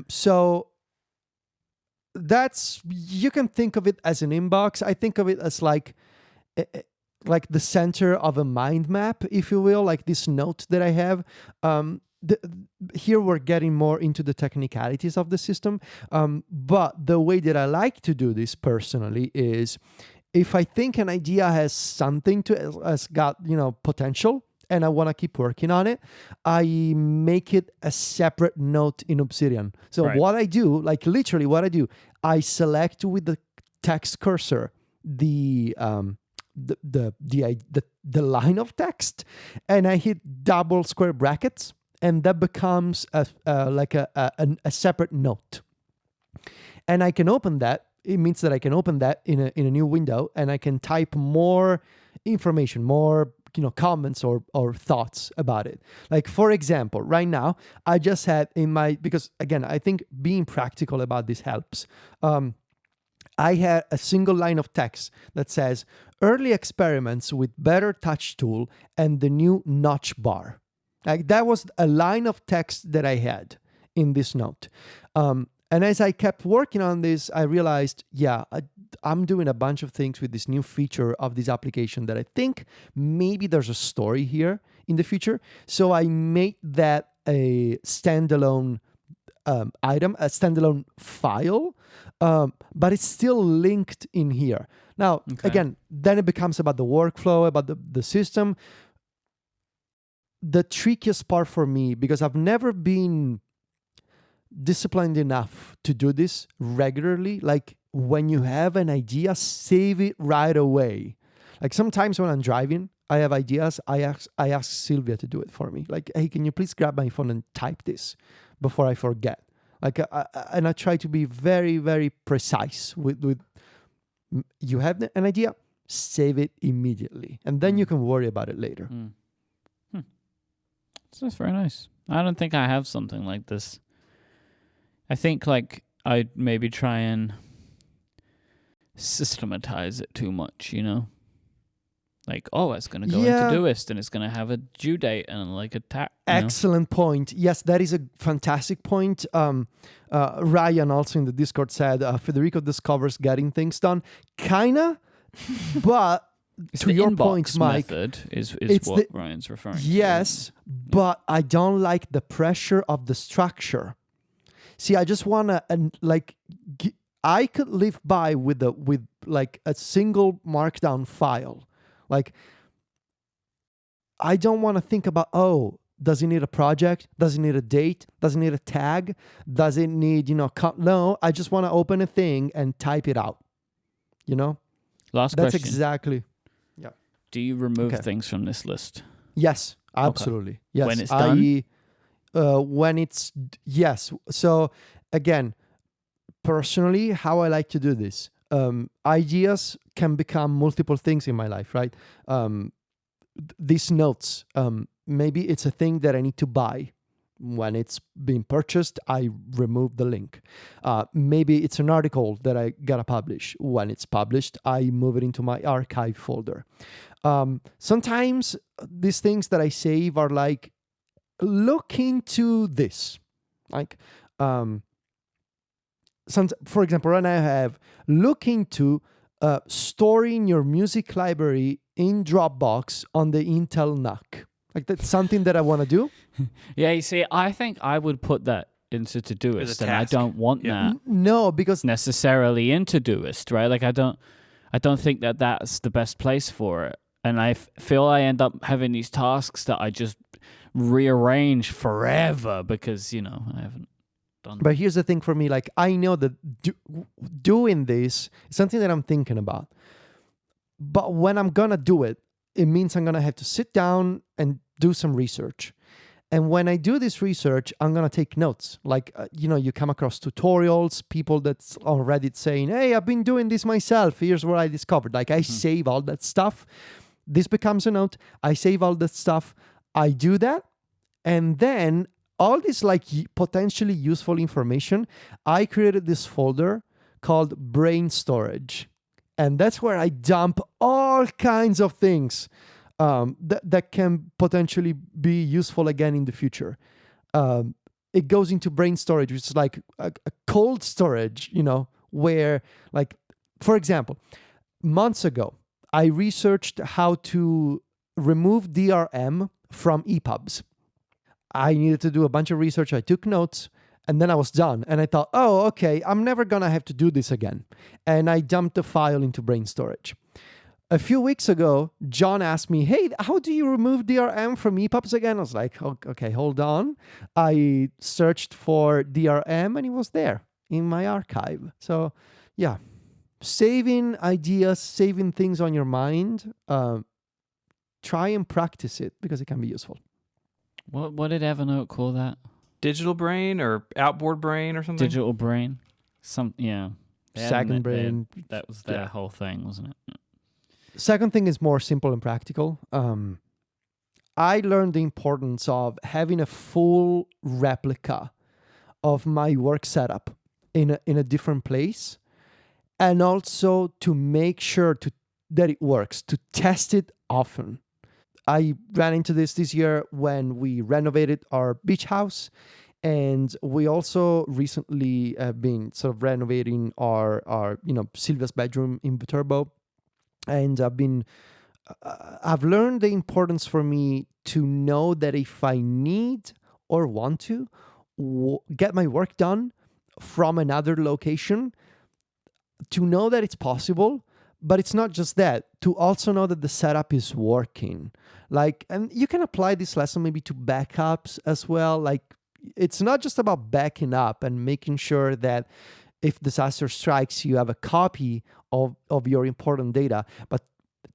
S2: So you can think of it as an inbox. I think of it as like the center of a mind map, if you will, like this note that I have. Here we're getting more into the technicalities of the system. But the way that I like to do this personally is, if I think an idea has got, potential, and I want to keep working on it, I make it a separate note in Obsidian. So what I do, like literally what I do, I select with the text cursor the line of text, and I hit double square brackets, and that becomes a separate note. And I can open that. It means that I can open that in a new window, and I can type more information, more comments or thoughts about it. Like, for example, right now, I just had because again, I think being practical about this helps. I had a single line of text that says, early experiments with better touch tool and the new notch bar. Like, that was a line of text that I had in this note. And as I kept working on this, I realized, I'm doing a bunch of things with this new feature of this application that I think maybe there's a story here in the future. So I made that a standalone item, a standalone file, but it's still linked in here. Now, again, then it becomes about the workflow, about the system. The trickiest part for me, because I've never been disciplined enough to do this regularly, like when you have an idea, save it right away. Like sometimes when I'm driving, I have ideas, I ask Sylvia to do it for me. Like, hey, can you please grab my phone and type this before I forget? Like, and I try to be very, very precise with you have an idea, save it immediately, and then you can worry about it later.
S3: That's very nice. I don't think I have something like this. I think like I'd maybe try and systematize it too much, Like, it's going to go into Todoist and it's going to have a due date and like a tag.
S2: Excellent point. Yes, that is a fantastic point. Ryan also in the Discord said, Federico discovers getting things done. Kinda, but
S3: It's
S2: to
S3: the
S2: your
S3: inbox
S2: point, Myke,
S3: method is what Ryan's referring to.
S2: Yes, but I don't like the pressure of the structure. See, I just want to, I could live by with like a single markdown file. Like, I don't want to think about, does it need a project? Does it need a date? Does it need a tag? Does it need, no, I just want to open a thing and type it out.
S3: Last
S2: That's
S3: question.
S2: Exactly. Yeah.
S3: Do you remove things from this list?
S2: Yes, absolutely. Okay. Yes.
S3: When it's done?
S2: Yes. So again, personally, how I like to do this, ideas can become multiple things in my life, right? These notes, maybe it's a thing that I need to buy. When it's being purchased, I remove the link. Maybe it's an article that I gotta publish. When it's published, I move it into my archive folder. Sometimes these things that I save are like, look into this. Like, for example, right now I have look into storing your music library in Dropbox on the Intel NUC. Like, that's something that I want to do.
S3: Yeah, you see, I think I would put that into Todoist, and I don't want that.
S2: No, because
S3: necessarily in Todoist, right? Like, I don't think that that's the best place for it, and I feel I end up having these tasks that I just rearrange forever because I haven't done.
S2: But here's the thing for me: like, I know that doing this is something that I'm thinking about, but when I'm gonna do it, it means I'm gonna have to sit down and do some research. And when I do this research, I'm going to take notes. Like, you come across tutorials, people that's on Reddit saying, hey, I've been doing this myself. Here's what I discovered. Like, I save all that stuff. This becomes a note. I save all that stuff. I do that. And then all this like potentially useful information, I created this folder called brain storage. And that's where I dump all kinds of things that can potentially be useful again in the future. It goes into brain storage, which is like a cold storage, where, like, for example, months ago, I researched how to remove DRM from EPUBs. I needed to do a bunch of research. I took notes, and then I was done. And I thought, okay, I'm never going to have to do this again. And I dumped the file into brain storage. A few weeks ago, John asked me, hey, how do you remove DRM from EPUBs again? I was like, okay, hold on. I searched for DRM and it was there in my archive. So yeah, saving ideas, saving things on your mind, try and practice it because it can be useful.
S3: What did Evernote call that?
S1: Digital brain or outboard brain or something?
S3: Digital brain.
S2: Second brain.
S3: That was their whole thing, wasn't it?
S2: Second thing is more simple and practical. I learned the importance of having a full replica of my work setup in a different place, and also to make sure that it works, to test it often. I ran into this year when we renovated our beach house, and we also recently have been sort of renovating our Silvia's bedroom in Viterbo. And I've learned the importance for me to know that if I need or want to get my work done from another location, to know that it's possible. But it's not just that, to also know that the setup is working. Like, and you can apply this lesson maybe to backups as well. Like, it's not just about backing up and making sure that if disaster strikes, you have a copy of your important data, but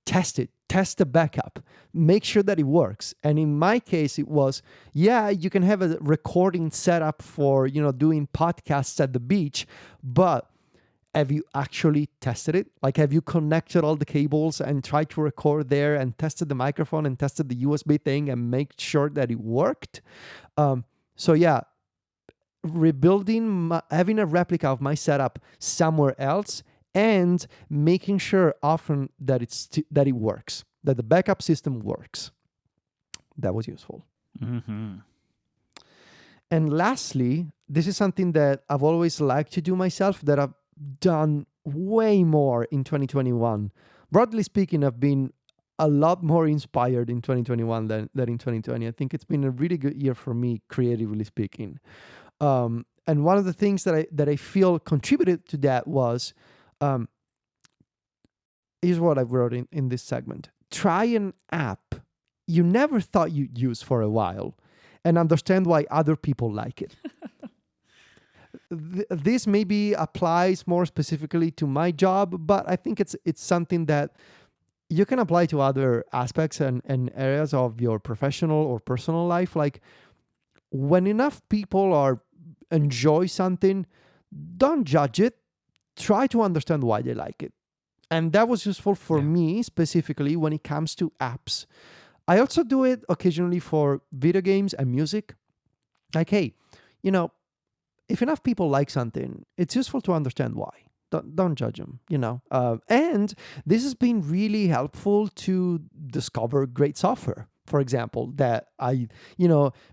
S2: test the backup, make sure that it works. And in my case, it was, you can have a recording setup for, doing podcasts at the beach, but have you actually tested it? Like, have you connected all the cables and tried to record there and tested the microphone and tested the USB thing and make sure that it worked? Rebuilding, having a replica of my setup somewhere else, and making sure often that it works, that the backup system works. That was useful.
S3: Mm-hmm.
S2: And lastly, this is something that I've always liked to do myself, that I've done way more in 2021, broadly speaking, I've been a lot more inspired in 2021 than in 2020. I think it's been a really good year for me, creatively speaking. And one of the things that I feel contributed to that was, here's what I wrote in this segment. Try an app you never thought you'd use for a while and understand why other people like it. This maybe applies more specifically to my job, but I think it's something that you can apply to other aspects and areas of your professional or personal life. Like, when enough people enjoy something, don't judge it. Try to understand why they like it. And that was useful for me specifically when it comes to apps. I also do it occasionally for video games and music. Like, hey, if enough people like something, it's useful to understand why. Don't judge them, And this has been really helpful to discover great software. For example, that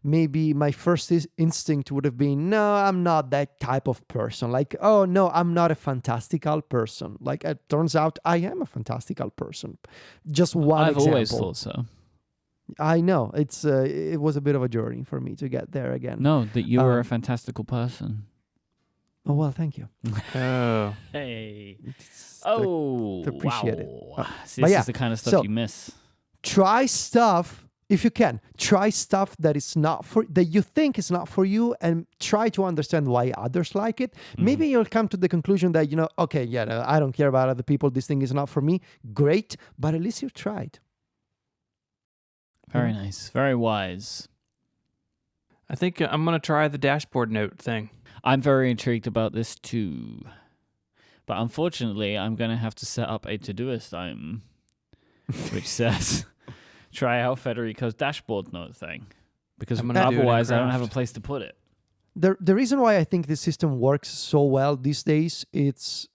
S2: maybe my first instinct would have been, no, I'm not that type of person. Like, oh, no, I'm not a fantastical person. Like, it turns out I am a fantastical person. Just one example.
S3: I've always thought so.
S2: I know. It was a bit of a journey for me to get there again.
S3: No, that you are a fantastical person.
S2: Oh, well, thank you.
S1: Oh.
S3: Hey.
S2: Appreciate it.
S3: See, this is the kind of stuff you miss.
S2: Try stuff, if you can. Try stuff that you think is not for you, and try to understand why others like it. Maybe you'll come to the conclusion that, I don't care about other people. This thing is not for me. Great, but at least you've tried.
S3: Very nice. Very wise.
S1: I think I'm going to try the dashboard note thing.
S3: I'm very intrigued about this too. But unfortunately, I'm going to have to set up a Todoist item, which says, try out Federico's dashboard note thing. Because otherwise, I don't have a place to put it.
S2: The reason why I think this system works so well these days, it's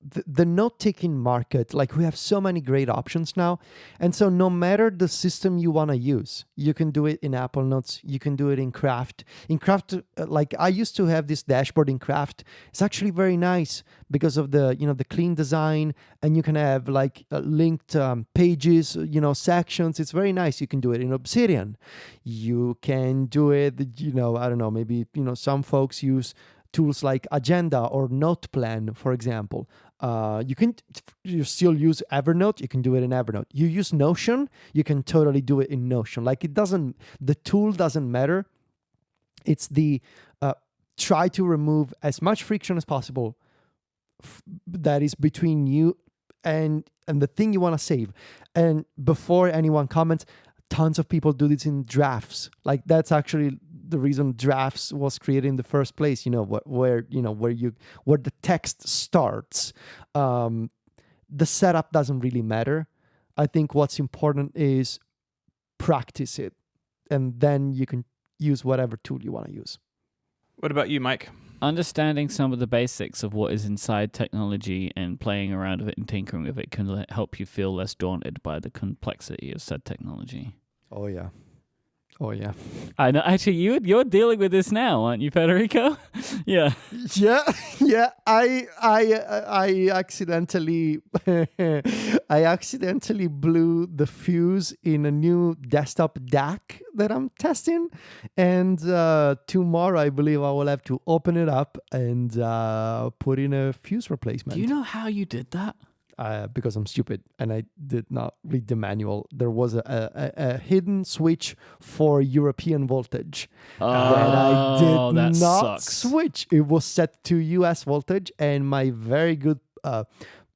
S2: the note-taking market. Like, we have so many great options now, and so no matter the system you want to use, you can do it in Apple Notes, you can do it in Craft. Like, I used to have this dashboard in Craft. It's actually very nice because of the the clean design, and you can have like linked pages, sections. It's very nice. You can do it in Obsidian. You can do it, I don't know, maybe some folks use tools like Agenda or Noteplan, for example. You still use Evernote, you can do it in Evernote. You use Notion, you can totally do it in Notion. Like, the tool doesn't matter. It's try to remove as much friction as possible that is between you and the thing you want to save. And before anyone comments, tons of people do this in drafts. Like, that's actually the reason drafts was created in the first place, where the text starts. The setup doesn't really matter. I think what's important is practice it, and then you can use whatever tool you want to use.
S1: What about you, Myke?
S3: Understanding some of the basics of what is inside technology and playing around with it and tinkering with it can help you feel less daunted by the complexity of said technology.
S2: Oh yeah.
S3: I know. Actually, you're dealing with this now, aren't you, Federico? Yeah.
S2: Yeah. I accidentally blew the fuse in a new desktop DAC that I'm testing, and tomorrow I believe I will have to open it up and put in a fuse replacement.
S3: Do you know how you did that?
S2: Because I'm stupid and I did not read the manual. There was a hidden switch for European voltage that I did not switch. It was set to US voltage, and my very good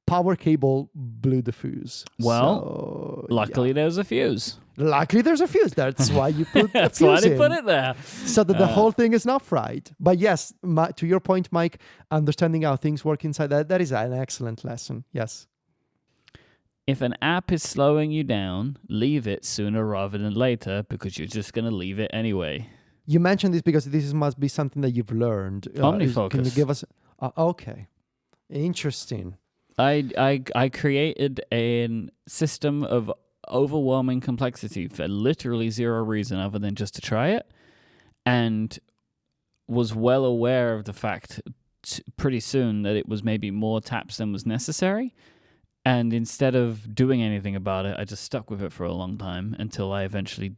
S2: power cable blew the fuse.
S3: Well, luckily there's a fuse.
S2: Luckily there's a fuse. That's why you put a
S3: That's
S2: fuse
S3: why they
S2: in,
S3: put it there.
S2: so that the whole thing is not fried. But yes, to your point, Myke, understanding how things work inside, that is an excellent lesson. Yes.
S3: If an app is slowing you down, leave it sooner rather than later, because you're just going to leave it anyway.
S2: You mentioned this because this must be something that you've learned.
S3: OmniFocus.
S2: Can you give us... okay. Interesting.
S3: I created a system of overwhelming complexity for literally zero reason other than just to try it, and was well aware of the fact pretty soon that it was maybe more taps than was necessary. And instead of doing anything about it, I just stuck with it for a long time until I eventually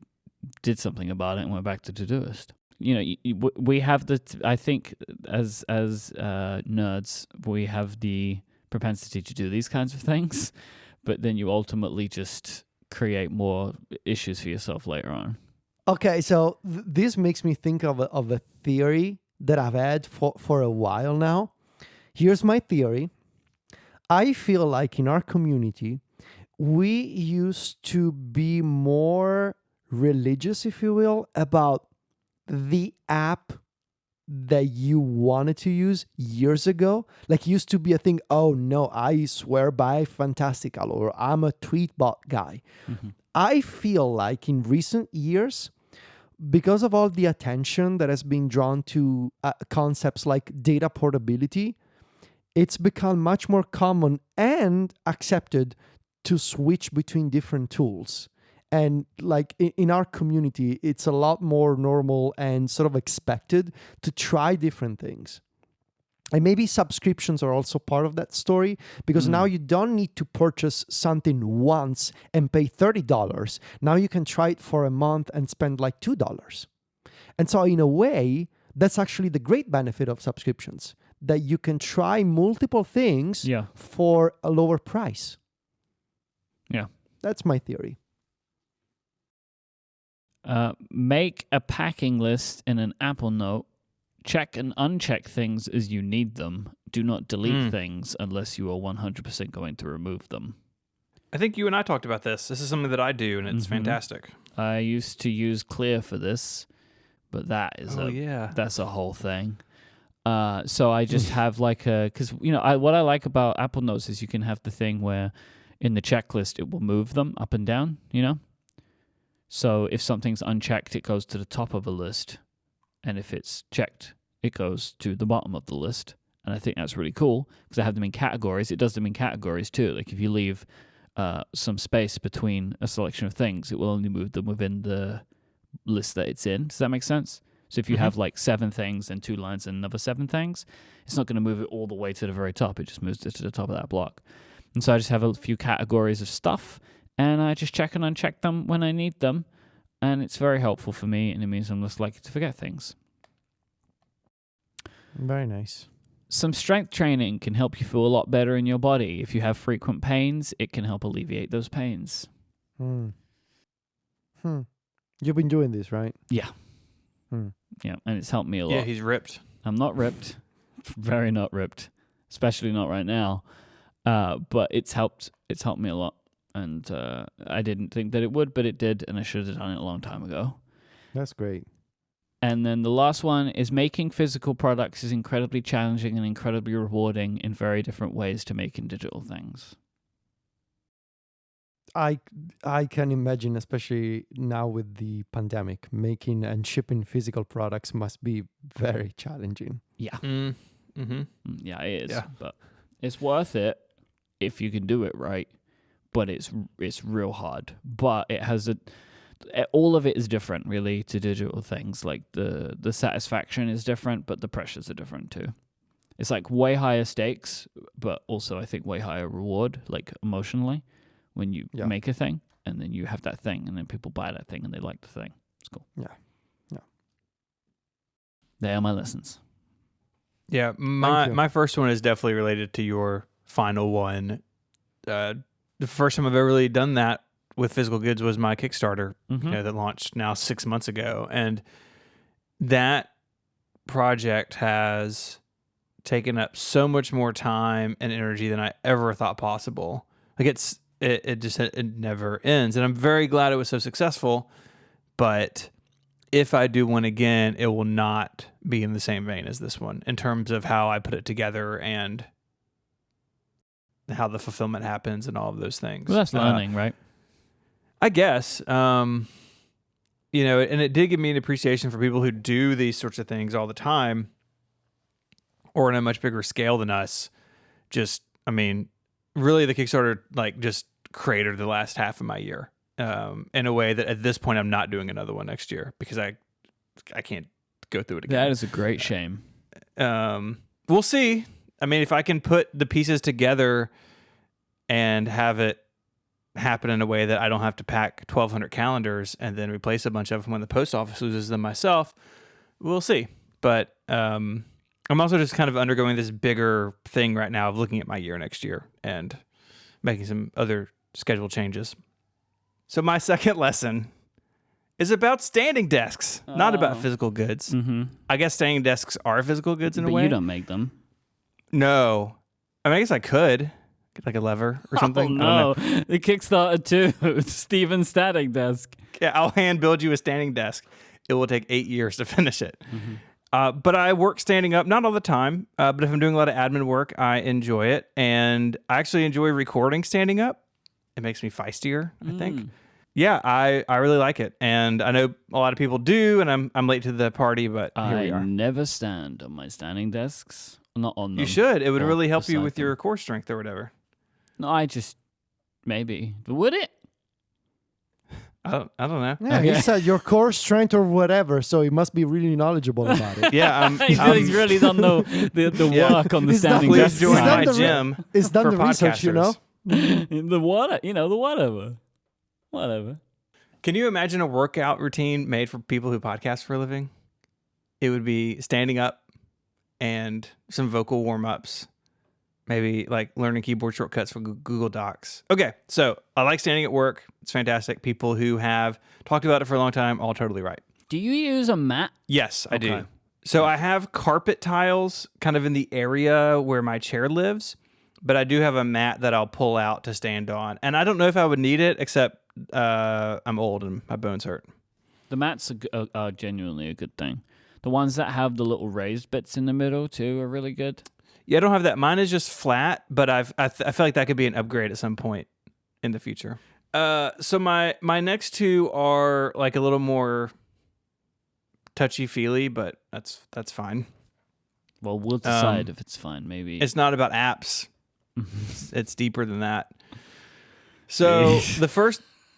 S3: did something about it and went back to Todoist. We have I think as nerds, we have the propensity to do these kinds of things, but then you ultimately just create more issues for yourself later on.
S2: Okay, so this makes me think of a theory that I've had for a while now. Here's my theory. I feel like in our community, we used to be more religious, if you will, about the app that you wanted to use years ago. Like, used to be a thing, oh no, I swear by Fantastical, or I'm a Tweetbot guy. Mm-hmm. I feel like in recent years, because of all the attention that has been drawn to concepts like data portability, it's become much more common and accepted to switch between different tools. And like in our community, it's a lot more normal and sort of expected to try different things. And maybe subscriptions are also part of that story, because now you don't need to purchase something once and pay $30. Now you can try it for a month and spend like $2. And so in a way, that's actually the great benefit of subscriptions, that you can try multiple things for a lower price.
S3: Yeah.
S2: That's my theory.
S3: Make a packing list in an Apple Note. Check and uncheck things as you need them. Do not delete things unless you are 100% going to remove them.
S1: I think you and I talked about this. This is something that I do, and it's fantastic. I
S3: used to use Clear for this, but that is that's a whole thing. So I just have because what I like about Apple Notes is you can have the thing where in the checklist it will move them up and down, So if something's unchecked, it goes to the top of a list. And if it's checked, it goes to the bottom of the list. And I think that's really cool because I have them in categories. It does them in categories too. Like if you leave some space between a selection of things, it will only move them within the list that it's in. Does that make sense? So if you have like 7 things and 2 lines and another 7 things, it's not going to move it all the way to the very top. It just moves it to the top of that block. And so I just have a few categories of stuff, and I just check and uncheck them when I need them. And it's very helpful for me, and it means I'm less likely to forget things.
S2: Very nice.
S3: Some strength training can help you feel a lot better in your body. If you have frequent pains, it can help alleviate those pains.
S2: You've been doing this, right?
S3: Yeah. Yeah, and it's helped me a lot.
S1: Yeah, he's ripped.
S3: I'm not ripped. Very not ripped. Especially not right now. But it's helped me a lot. And I didn't think that it would, but it did, and I should have done it a long time ago.
S2: That's great.
S3: And then the last one is making physical products is incredibly challenging and incredibly rewarding in very different ways to making digital things.
S2: I can imagine, especially now with the pandemic, making and shipping physical products must be very challenging.
S3: Yeah.
S1: Mm-hmm.
S3: Yeah, it is. Yeah. But it's worth it if you can do it right. But it's real hard. But it has all of it is different, really, to digital things. Like the satisfaction is different, but the pressures are different too. It's like way higher stakes, but also I think way higher reward, like emotionally, when you make a thing and then you have that thing and then people buy that thing and they like the thing. It's cool.
S2: Yeah.
S3: They are my lessons.
S1: Yeah, my first one is definitely related to your final one. The first time I've ever really done that with physical goods was my Kickstarter, that launched now 6 months ago. And that project has taken up so much more time and energy than I ever thought possible. Like it never ends. And I'm very glad it was so successful, but if I do one again, it will not be in the same vein as this one in terms of how I put it together and how the fulfillment happens and all of those things.
S3: Well, that's learning, right?
S1: I guess. And it did give me an appreciation for people who do these sorts of things all the time or on a much bigger scale than us. Really the Kickstarter just cratered the last half of my year in a way that at this point I'm not doing another one next year because I can't go through it again.
S3: That is a great shame.
S1: We'll see. If I can put the pieces together and have it happen in a way that I don't have to pack 1,200 calendars and then replace a bunch of them when the post office loses them myself. We'll see. But I'm also just kind of undergoing this bigger thing right now of looking at my year next year and making some other schedule changes. So my second lesson is about standing desks, not about physical goods.
S3: Mm-hmm.
S1: I guess standing desks are physical goods in a way.
S3: But you don't make them.
S1: No. I mean, I guess I could. Get like a lever or something.
S3: Oh, no. The Kickstarter too. Steven Static Desk.
S1: Yeah, I'll hand build you a standing desk. It will take 8 years to finish it. Mm-hmm. But I work standing up, not all the time, but if I'm doing a lot of admin work, I enjoy it. And I actually enjoy recording standing up. It makes me feistier, I think. Yeah, I really like it. And I know a lot of people do, and I'm late to the party, but here we are.
S3: I never stand on my standing desks. Not on them.
S1: You should. It would really help you with your core strength or whatever.
S3: No, I just... Maybe. Would it?
S1: I don't know.
S2: Yeah, he said your core strength or whatever, so he must be really knowledgeable about it.
S1: Yeah,
S3: he's really done the work on the standing desk.
S1: Please join my gym.
S2: It's done the research, you know?
S3: The whatever.
S1: Can you imagine a workout routine made for people who podcast for a living? It would be standing up and some vocal warm-ups. Maybe like learning keyboard shortcuts for Google Docs. Okay, so I like standing at work. It's fantastic. People who have talked about it for a long time, all totally right.
S3: Do you use a mat?
S1: Yes, I do. So I have carpet tiles kind of in the area where my chair lives, but I do have a mat that I'll pull out to stand on. And I don't know if I would need it, except I'm old and my bones hurt.
S3: The mats are genuinely a good thing. The ones that have the little raised bits in the middle, too, are really good.
S1: Yeah, I don't have that. Mine is just flat, but I feel like that could be an upgrade at some point in the future. So my next two are like a little more touchy-feely, but that's fine.
S3: Well, we'll decide if it's fine, maybe.
S1: It's not about apps. It's deeper than that. So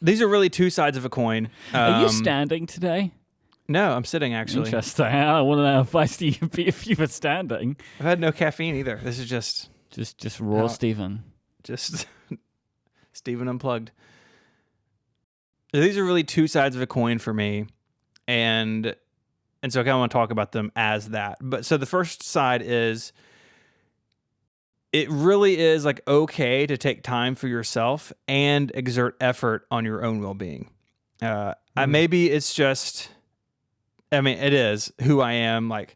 S1: these are really two sides of a coin.
S3: Are you standing today?
S1: No, I'm sitting actually.
S3: Interesting. I want to know how feisty you'd be if you were standing.
S1: I've had no caffeine either. This is just
S3: raw Steven.
S1: Just Steven unplugged. These are really two sides of a coin for me, and so I kind of want to talk about them as that. But so the first side is, it really is like okay to take time for yourself and exert effort on your own well-being. Maybe it's just, I mean, it is who I am, like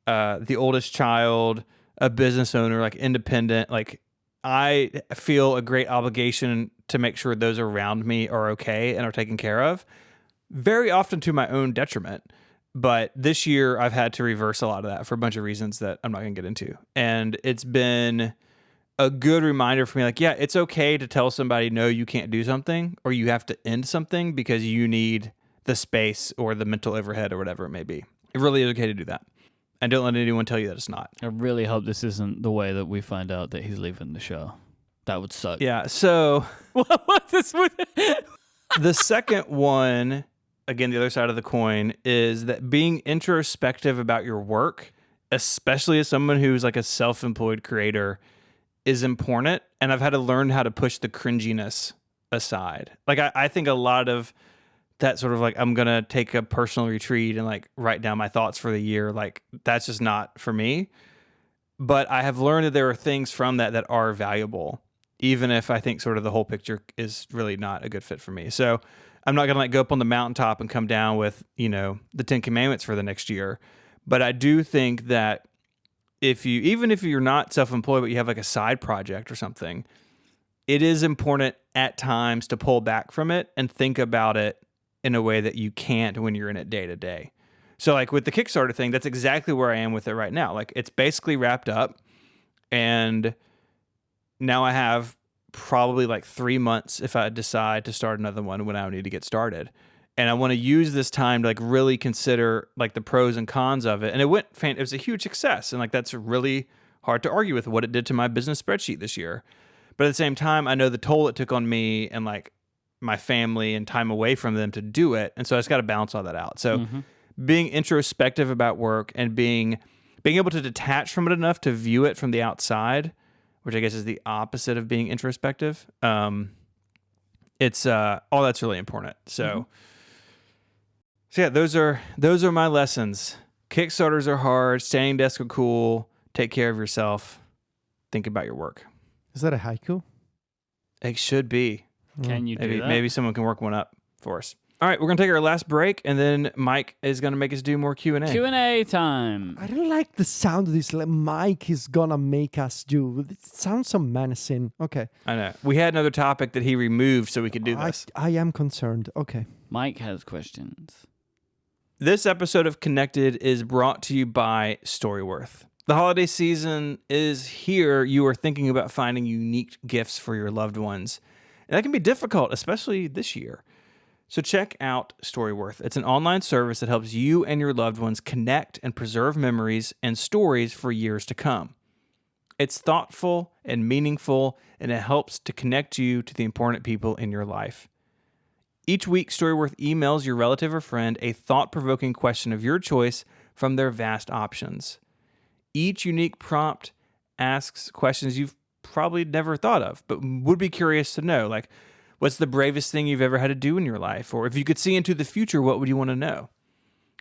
S1: the oldest child, a business owner, like independent. Like I feel a great obligation to make sure those around me are okay and are taken care of, very often to my own detriment. But this year I've had to reverse a lot of that for a bunch of reasons that I'm not going to get into. And it's been a good reminder for me, like, yeah, it's okay to tell somebody, no, you can't do something, or you have to end something because you need the space or the mental overhead or whatever it may be. It really is okay to do that. And don't let anyone tell you that it's not.
S3: I really hope this isn't the way that we find out that he's leaving the show. That would suck.
S1: Yeah, so
S3: what is with
S1: the second one, again, the other side of the coin, is that being introspective about your work, especially as someone who's like a self-employed creator, is important. And I've had to learn how to push the cringiness aside. Like I think a lot of that sort of like, I'm going to take a personal retreat and like write down my thoughts for the year. Like that's just not for me. But I have learned that there are things from that are valuable, even if I think sort of the whole picture is really not a good fit for me. So I'm not going to like go up on the mountaintop and come down with, the 10 Commandments for the next year. But I do think that even if you're not self-employed, but you have like a side project or something, it is important at times to pull back from it and think about it in a way that you can't when you're in it day to day. So like with the Kickstarter thing, that's exactly where I am with it right now. Like it's basically wrapped up, and now I have probably like 3 months if I decide to start another one when I need to get started. And I want to use this time to like really consider like the pros and cons of it. And it was a huge success. And like, that's really hard to argue with what it did to my business spreadsheet this year. But at the same time, I know the toll it took on me and like my family and time away from them to do it. And so I just got to balance all that out. So being introspective about work and being able to detach from it enough to view it from the outside which I guess is the opposite of being introspective. It's all that's really important. So yeah, those are my lessons. Kickstarters are hard. Standing desks are cool. Take care of yourself. Think about your work.
S2: Is that a haiku?
S1: It should be.
S3: Can you do that?
S1: Maybe someone can work one up for us. All right, we're going to take our last break, and then Myke is going to make us do more Q&A.
S3: Q&A time.
S2: I don't like the sound of this. Like Myke is going to make us do. It sounds so menacing. Okay.
S1: I know. We had another topic that he removed so we could do this.
S2: I am concerned. Okay.
S3: Myke has questions.
S1: This episode of Connected is brought to you by Storyworth. The holiday season is here. You are thinking about finding unique gifts for your loved ones. And that can be difficult, especially this year. So check out Storyworth. It's an online service that helps you and your loved ones connect and preserve memories and stories for years to come. It's thoughtful and meaningful, and it helps to connect you to the important people in your life. Each week, Storyworth emails your relative or friend a thought-provoking question of your choice from their vast options. Each unique prompt asks questions you've probably never thought of, but would be curious to know, like, what's the bravest thing you've ever had to do in your life? Or if you could see into the future, what would you want to know?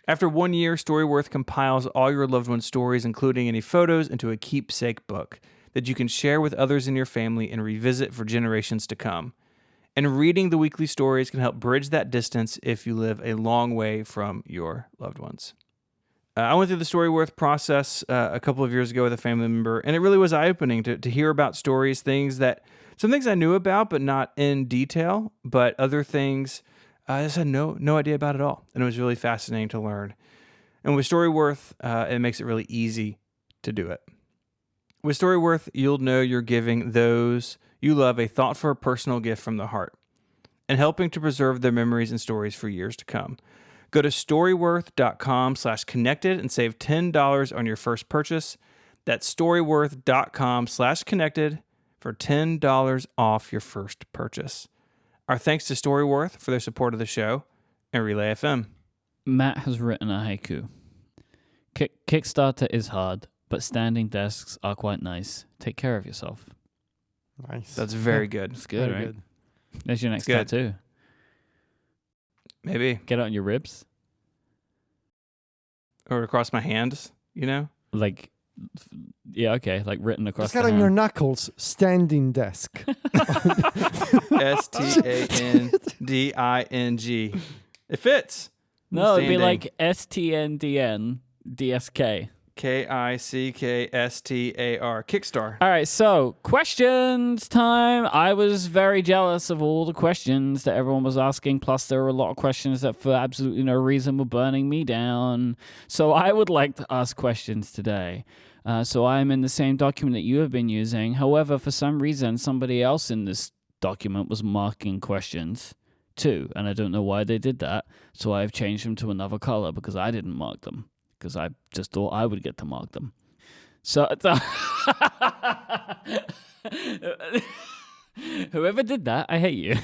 S1: After 1 year, Storyworth compiles all your loved one's stories, including any photos, into a keepsake book that you can share with others in your family and revisit for generations to come. And reading the weekly stories can help bridge that distance if you live a long way from your loved ones. I went through the Storyworth process a couple of years ago with a family member, and it really was eye-opening to hear about stories, some things I knew about, but not in detail, but other things I just had no idea about at all. And it was really fascinating to learn. And with Storyworth, it makes it really easy to do it. With Storyworth, you'll know you're giving those you love a thoughtful, personal gift from the heart and helping to preserve their memories and stories for years to come. Go to storyworth.com/connected and save $10 on your first purchase. That's storyworth.com/connected for $10 off your first purchase. Our thanks to Storyworth for their support of the show and Relay FM.
S3: Matt has written a haiku. Kickstarter is hard, but standing desks are quite nice. Take care of yourself.
S2: Nice.
S1: That's very good.
S3: It's good,
S2: Very
S3: right?
S2: good.
S3: There's your next
S1: Good.
S3: tattoo.
S1: Maybe.
S3: Get it on your ribs.
S1: Or across my hands,
S3: Like, yeah, okay. Like written across
S2: Just
S3: the
S2: got on
S3: hand.
S2: your knuckles. Standing desk.
S1: STANDING. It fits.
S3: No, it'd be
S1: Standing.
S3: like STNDN-DSK.
S1: KICKSTAR. Kickstar.
S3: All right, so questions time. I was very jealous of all the questions that everyone was asking. Plus, there were a lot of questions that for absolutely no reason were burning me down. So I would like to ask questions today. So I'm in the same document that you have been using. However, for some reason, somebody else in this document was marking questions too. And I don't know why they did that. So I've changed them to another color because I didn't mark them. Because I just thought I would get to mark them. So whoever did that, I hate you.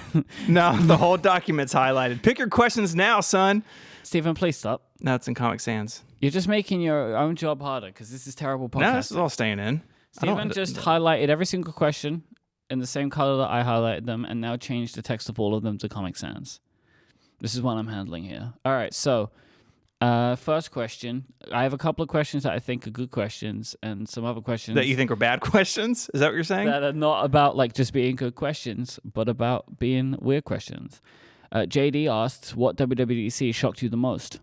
S1: No, the whole document's highlighted. Pick your questions now, son.
S3: Stephen, please stop.
S1: No, it's in Comic Sans.
S3: You're just making your own job harder because this is terrible podcasting.
S1: No, this is all staying in.
S3: Stephen just highlighted every single question in the same color that I highlighted them and now changed the text of all of them to Comic Sans. This is what I'm handling here. All right, so first question. I have a couple of questions that I think are good questions and some other questions
S1: That you think are bad questions? Is that what you're saying?
S3: that are not about like just being good questions, but about being weird questions. JD asks, what WWDC shocked you the most?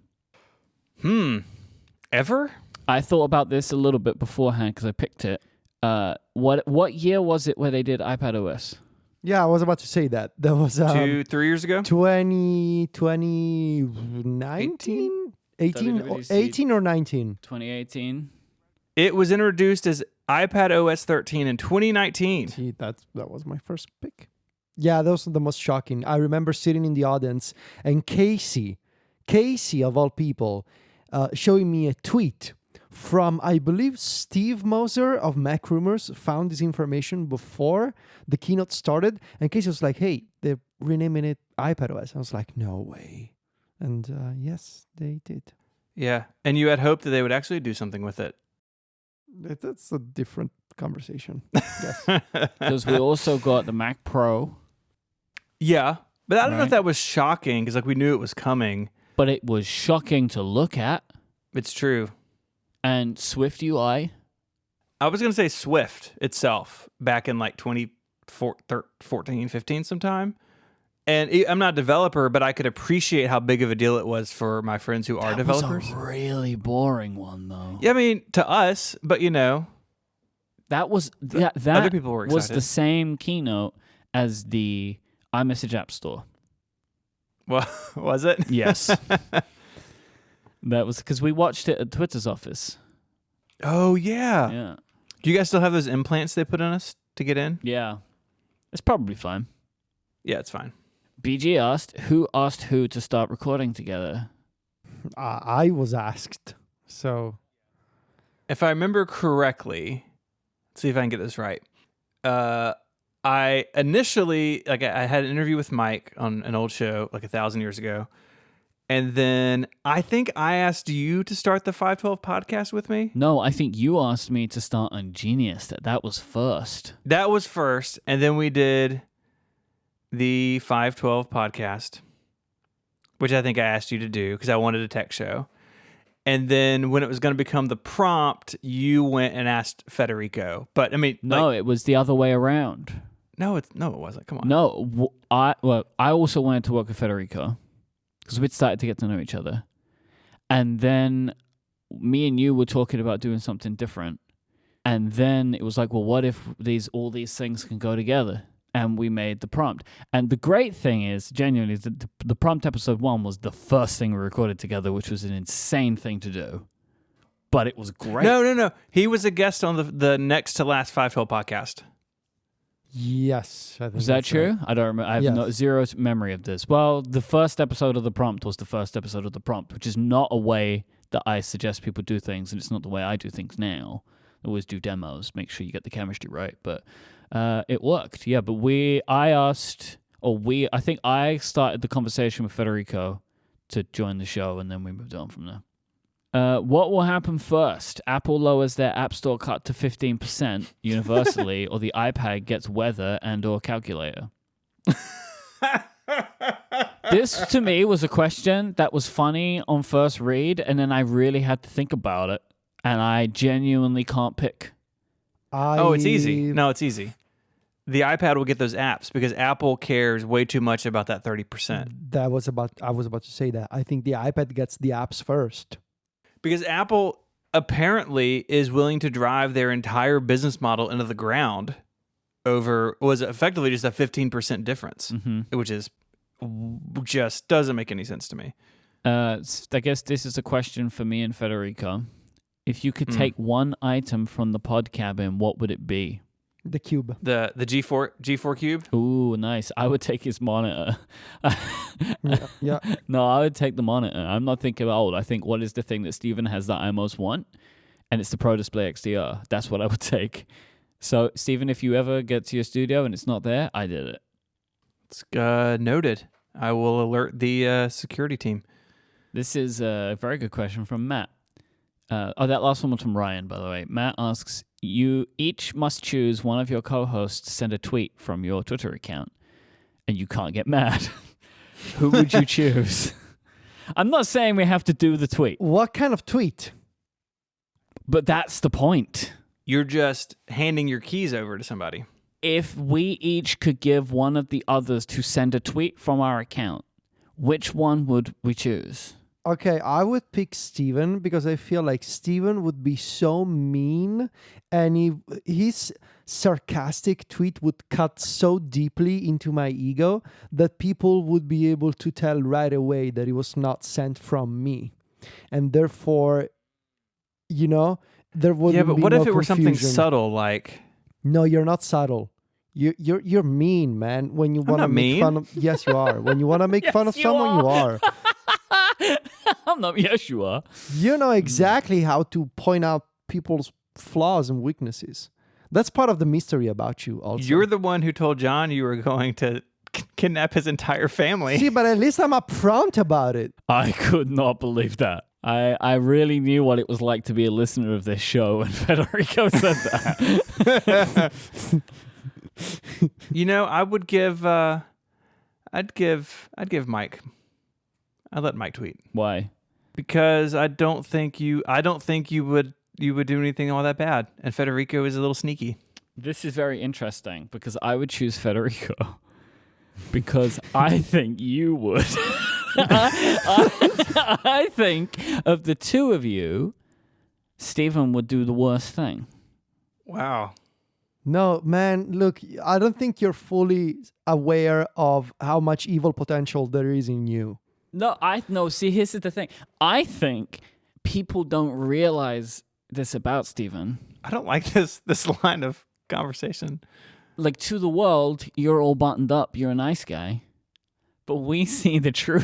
S1: Ever?
S3: I thought about this a little bit beforehand because I picked it. What year was it where they did iPadOS?
S2: Yeah, I was about to say that. That was
S1: 3 years ago?
S2: 2019? 18 or 19?
S3: 2018.
S1: It was introduced as iPadOS 13 in 2019.
S2: See, that was my first pick. Yeah, those are the most shocking. I remember sitting in the audience and Casey of all people, showing me a tweet from, I believe, Steve Moser of Mac Rumors found this information before the keynote started. And Casey was like, hey, they're renaming it iPadOS. I was like, no way. And yes, they did.
S1: Yeah. And you had hoped that they would actually do something with it.
S2: That's a different conversation. Yes.
S3: Because we also got the Mac Pro.
S1: Yeah, but I don't know if that was shocking because we knew it was coming.
S3: But it was shocking to look at.
S1: It's true.
S3: And Swift UI.
S1: I was going to say Swift itself back in 2014, 15 sometime. And I'm not a developer, but I could appreciate how big of a deal it was for my friends who are developers.
S3: That was a really boring one, though.
S1: Yeah, I mean, to us, but
S3: that was
S1: other people were excited.
S3: Was the same keynote as the iMessage App Store.
S1: Well, was it?
S3: Yes. That was because we watched it at Twitter's office.
S1: Oh, yeah.
S3: Yeah.
S1: Do you guys still have those implants they put on us to get in?
S3: Yeah. It's probably fine.
S1: Yeah, it's fine.
S3: BG asked who to start recording together.
S2: I was asked. So,
S1: if I remember correctly, let's see if I can get this right. I initially, I had an interview with Myke on an old show 1,000 years ago. And then I think I asked you to start the 512 podcast with me.
S3: No, I think you asked me to start on Genius. That was first.
S1: That was first. And then we did the 512 podcast, which I think I asked you to do because I wanted a tech show. And then when it was going to become the prompt, you went and asked Federico. But I mean,
S3: no, it was the other way around.
S1: No, it wasn't. Come on.
S3: No, I also wanted to work with Federico because we'd started to get to know each other. And then me and you were talking about doing something different. And then it was like, well, what if all these things can go together? And we made the prompt. And the great thing is, genuinely, the prompt episode 1 was the first thing we recorded together, which was an insane thing to do. But it was great.
S1: No. He was a guest on the next to last 512 podcast.
S2: Yes. I think
S3: was that true? Right. I don't remember. I have zero memory of this. Well, the first episode of the prompt was the first episode of the prompt, which is not a way that I suggest people do things, and it's not the way I do things now. I always do demos, make sure you get the chemistry right. But it worked, yeah. But I think I started the conversation with Federico to join the show, and then we moved on from there. What will happen first? Apple lowers their App Store cut to 15% universally, or the iPad gets weather and/or calculator? This, to me, was a question that was funny on first read, and then I really had to think about it, and I genuinely can't pick.
S1: It's easy. No, it's easy. The iPad will get those apps because Apple cares way too much about that 30%.
S2: I was about to say that. I think the iPad gets the apps first.
S1: Because Apple apparently is willing to drive their entire business model into the ground over was effectively just a 15% difference, which is just doesn't make any sense to me.
S3: I guess this is a question for me and Federico. If you could take one item from the PodCabin, what would it be?
S2: The cube.
S1: The G4 cube?
S3: Ooh, nice. I would take his monitor.
S2: Yeah.
S3: No, I would take the monitor. I'm not thinking old. I think what is the thing that Steven has that I most want? And it's the Pro Display XDR. That's what I would take. So, Steven, if you ever get to your studio and it's not there, I did it.
S1: It's noted. I will alert the security team.
S3: This is a very good question from Matt. That last one was from Ryan, by the way. Matt asks, you each must choose one of your co-hosts to send a tweet from your Twitter account, and you can't get mad. Who would you choose? I'm not saying we have to do the tweet.
S2: What kind of tweet?
S3: But that's the point.
S1: You're just handing your keys over to somebody.
S3: If we each could give one of the others to send a tweet from our account, which one would we choose?
S2: Okay, I would pick Steven because I feel like Steven would be so mean and his sarcastic tweet would cut so deeply into my ego that people would be able to tell right away that it was not sent from me. And therefore, there wouldn't be
S1: Yeah, but what if it were
S2: confusion.
S1: something subtle like...
S2: No, you're not subtle. You're mean, man. When you want to make fun of... Yes, you are. When you want to make fun of someone, you are.
S3: I'm not. Yes, you are.
S2: You know exactly how to point out people's flaws and weaknesses. That's part of the mystery about you also.
S1: You're the one who told John you were going to kidnap his entire family.
S2: See, but at least I'm upfront about it.
S3: I could not believe that. I really knew what it was like to be a listener of this show when Federico said that.
S1: I would give I'd give Myke. I'd let Myke tweet.
S3: Why?
S1: Because I don't think you would do anything all that bad. And Federico is a little sneaky.
S3: This is very interesting because I would choose Federico because I think you would. I think of the two of you, Stephen would do the worst thing.
S1: Wow.
S2: No, man, look, I don't think you're fully aware of how much evil potential there is in you.
S3: No, see, here's the thing. I think people don't realize this about Stephen.
S1: I don't like this line of conversation.
S3: Like, to the world, you're all buttoned up, you're a nice guy. But we see the true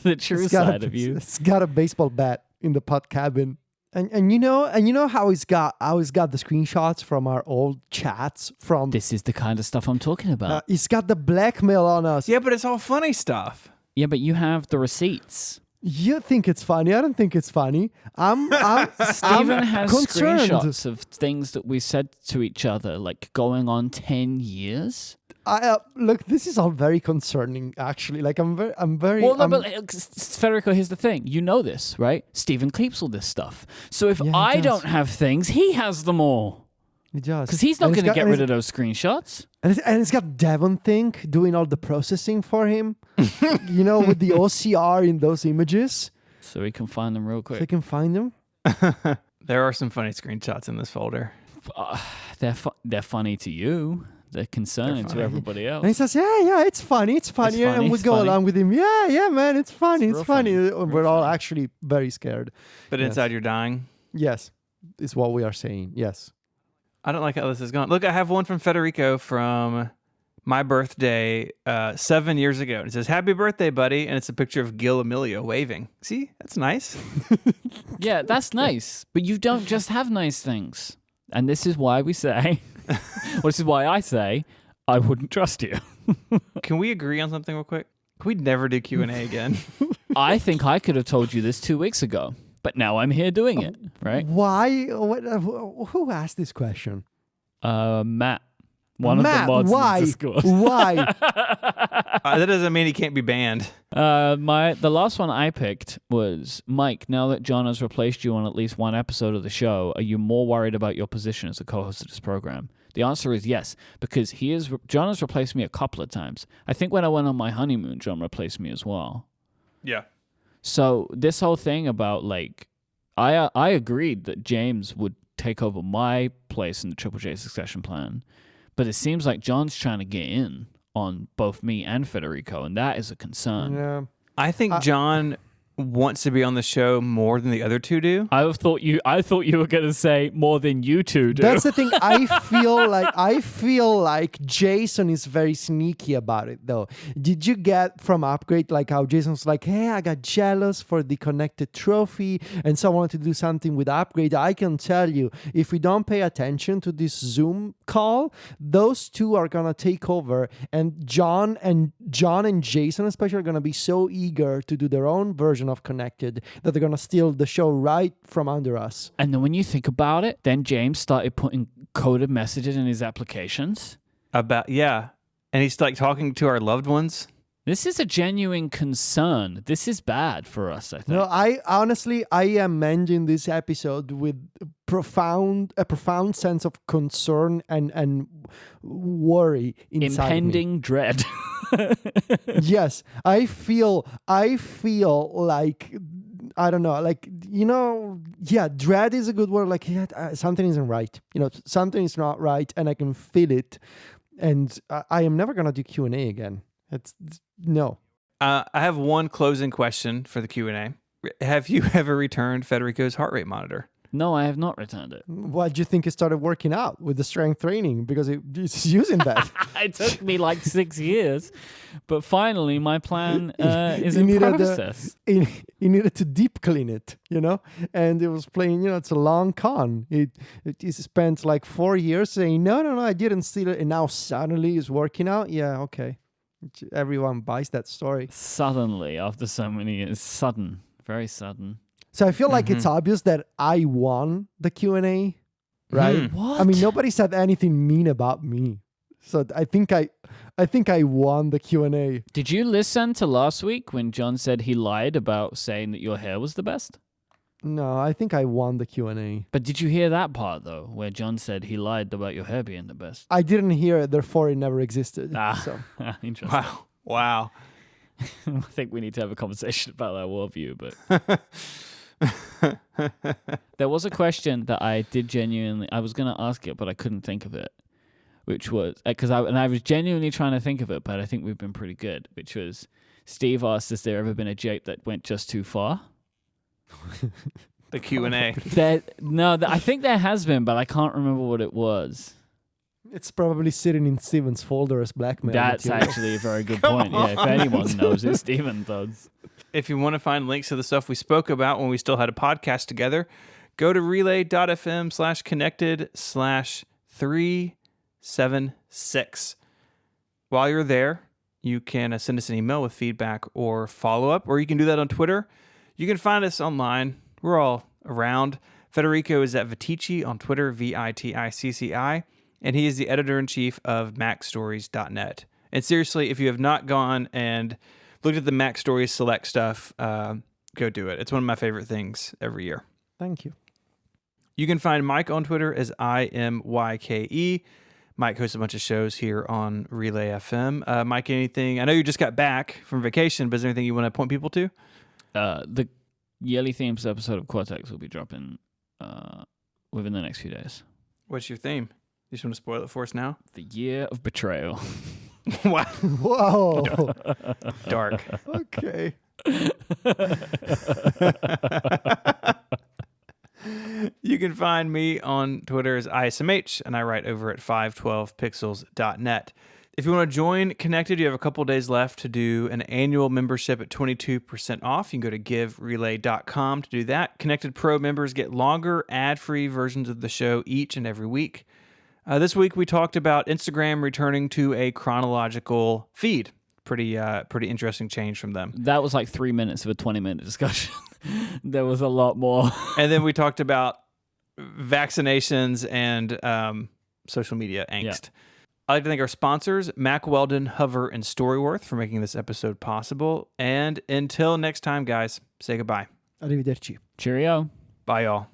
S3: side of you.
S2: It's got a baseball bat in the PodCabin. And you know how he's got the screenshots from our old chats from.
S3: This is the kind of stuff I'm talking about.
S2: He's got the blackmail on us.
S1: Yeah, but it's all funny stuff.
S3: Yeah, but you have the receipts.
S2: You think it's funny? I don't think it's funny.
S3: Stephen has
S2: concerned.
S3: Screenshots of things that we said to each other, like going on 10 years.
S2: Look, this is all very concerning. Actually, like I'm very.
S3: Well, no, but Federico, here's the thing. You know this, right? Stephen keeps all this stuff. So if I don't have things, he has them all.
S2: He does.
S3: Because he's not going to get rid of those screenshots.
S2: And it's got Devon Think doing all the processing for him. With the OCR in those images.
S3: So we can find them real quick.
S2: So we can find them.
S1: There are some funny screenshots in this folder.
S3: They're funny to you. They're concerning to everybody else.
S2: And he says, yeah, it's funny. And we go along with him. Yeah, man, it's funny. It's funny. We're all actually very scared.
S1: But inside you're dying?
S2: Yes, is what we are saying. Yes.
S1: I don't like how this is going. Look, I have one from Federico from my birthday 7 years ago. And it says, "Happy birthday, buddy." And it's a picture of Gil Emilio waving. See? That's nice.
S3: Yeah, that's nice. But you don't just have nice things. And this is why we say... this is why I say I wouldn't trust you.
S1: Can we agree on something real quick? Can we never do Q&A again?
S3: I think I could have told you this 2 weeks ago, but now I'm here doing it, right?
S2: Why? Who asked this question?
S3: Matt. One of the mods in the Discord.
S2: Why?
S1: That doesn't mean he can't be banned.
S3: The last one I picked was, Myke, now that John has replaced you on at least one episode of the show, are you more worried about your position as a co-host of this program? The answer is yes, because John has replaced me a couple of times. I think when I went on my honeymoon, John replaced me as well.
S1: Yeah.
S3: So this whole thing about, like, I agreed that James would take over my place in the Triple J succession plan, but it seems like John's trying to get in on both me and Federico, and that is a concern.
S2: Yeah.
S1: I think John wants to be on the show more than the other two do.
S3: I thought you were going to say more than you two do.
S2: That's the thing. I feel like Jason is very sneaky about it, though. Did you get from Upgrade like how Jason's like, "Hey, I got jealous for the connected trophy, and so I wanted to do something with Upgrade." I can tell you, if we don't pay attention to this Zoom call, those two are gonna take over, and John and Jason especially are gonna be so eager to do their own version of Connected that they're gonna steal the show right from under us.
S3: And then when you think about it, then James started putting coded messages in his applications.
S1: And he's like talking to our loved ones.
S3: This is a genuine concern. This is bad for us, I think.
S2: No, I am ending this episode with a profound sense of concern and worry inside
S3: impending
S2: me.
S3: Dread.
S2: Yes, I feel like, I don't know, like, dread is a good word. Like, something isn't right. Something is not right, and I can feel it. And I am never gonna do Q&A again. No.
S1: I have one closing question for the Q&A. Have you ever returned Federico's heart rate monitor?
S3: No, I have not returned it.
S2: Why do you think it started working out with the strength training? Because it's using that.
S3: It took me like 6 years, but finally my plan is in process.
S2: He needed to deep clean it, and it was playing, it's a long con. It spent like 4 years saying, no, I didn't steal it, and now suddenly it's working out. Yeah, okay. Everyone buys that story.
S3: Suddenly, after so many years. Sudden. Very sudden.
S2: So I feel like it's obvious that I won the Q&A, right?
S3: What?
S2: I mean, nobody said anything mean about me. So I think I won the Q&A.
S3: Did you listen to last week when John said he lied about saying that your hair was the best?
S2: No, I think I won the Q&A.
S3: But did you hear that part, though, where John said he lied about your hair being the best?
S2: I didn't hear it, therefore it never existed.
S3: So. Interesting.
S1: Wow.
S3: I think we need to have a conversation about that worldview, but there was a question that I did genuinely, I was going to ask it, but I couldn't think of it, which was, because I was genuinely trying to think of it, but I think we've been pretty good, which was, Steve asked, has there ever been a Jape that went just too far?
S1: The Q&A.
S3: I think there has been, but I can't remember what it was.
S2: It's probably sitting in Steven's folder as blackmail.
S3: That's
S2: material.
S3: actually a very good point. Yeah, if anyone knows it, Steven does.
S1: If you want to find links to the stuff we spoke about when we still had a podcast together, go to relay.fm/connected/376. While you're there, you can send us an email with feedback or follow-up, or you can do that on Twitter. You can find us online. We're all around. Federico is at Viticci on Twitter, VITICCI, and he is the editor-in-chief of MacStories.net. And seriously, if you have not gone and looked at the Mac Stories Select stuff, go do it. It's one of my favorite things every year.
S2: Thank you.
S1: You can find Myke on Twitter as IMYKE. Myke hosts a bunch of shows here on Relay FM. Myke, anything? I know you just got back from vacation, but is there anything you want to point people to?
S3: The yearly themes episode of Cortex will be dropping within the next few days.
S1: What's your theme? You just want to spoil it for us now?
S3: The Year of Betrayal.
S1: Wow.
S2: Whoa.
S1: Dark.
S2: Okay.
S1: You can find me on Twitter as ISMH, and I write over at 512pixels.net. If you want to join Connected, you have a couple days left to do an annual membership at 22% off. You can go to giverelay.com to do that. Connected Pro members get longer, ad-free versions of the show each and every week. This week, we talked about Instagram returning to a chronological feed. Pretty interesting change from them.
S3: That was like 3 minutes of a 20-minute discussion. There was a lot more.
S1: And then we talked about vaccinations and social media angst. Yeah. I'd like to thank our sponsors, Mack Weldon, Hover, and Storyworth for making this episode possible. And until next time, guys, say goodbye.
S2: Arrivederci.
S3: Cheerio.
S1: Bye, y'all.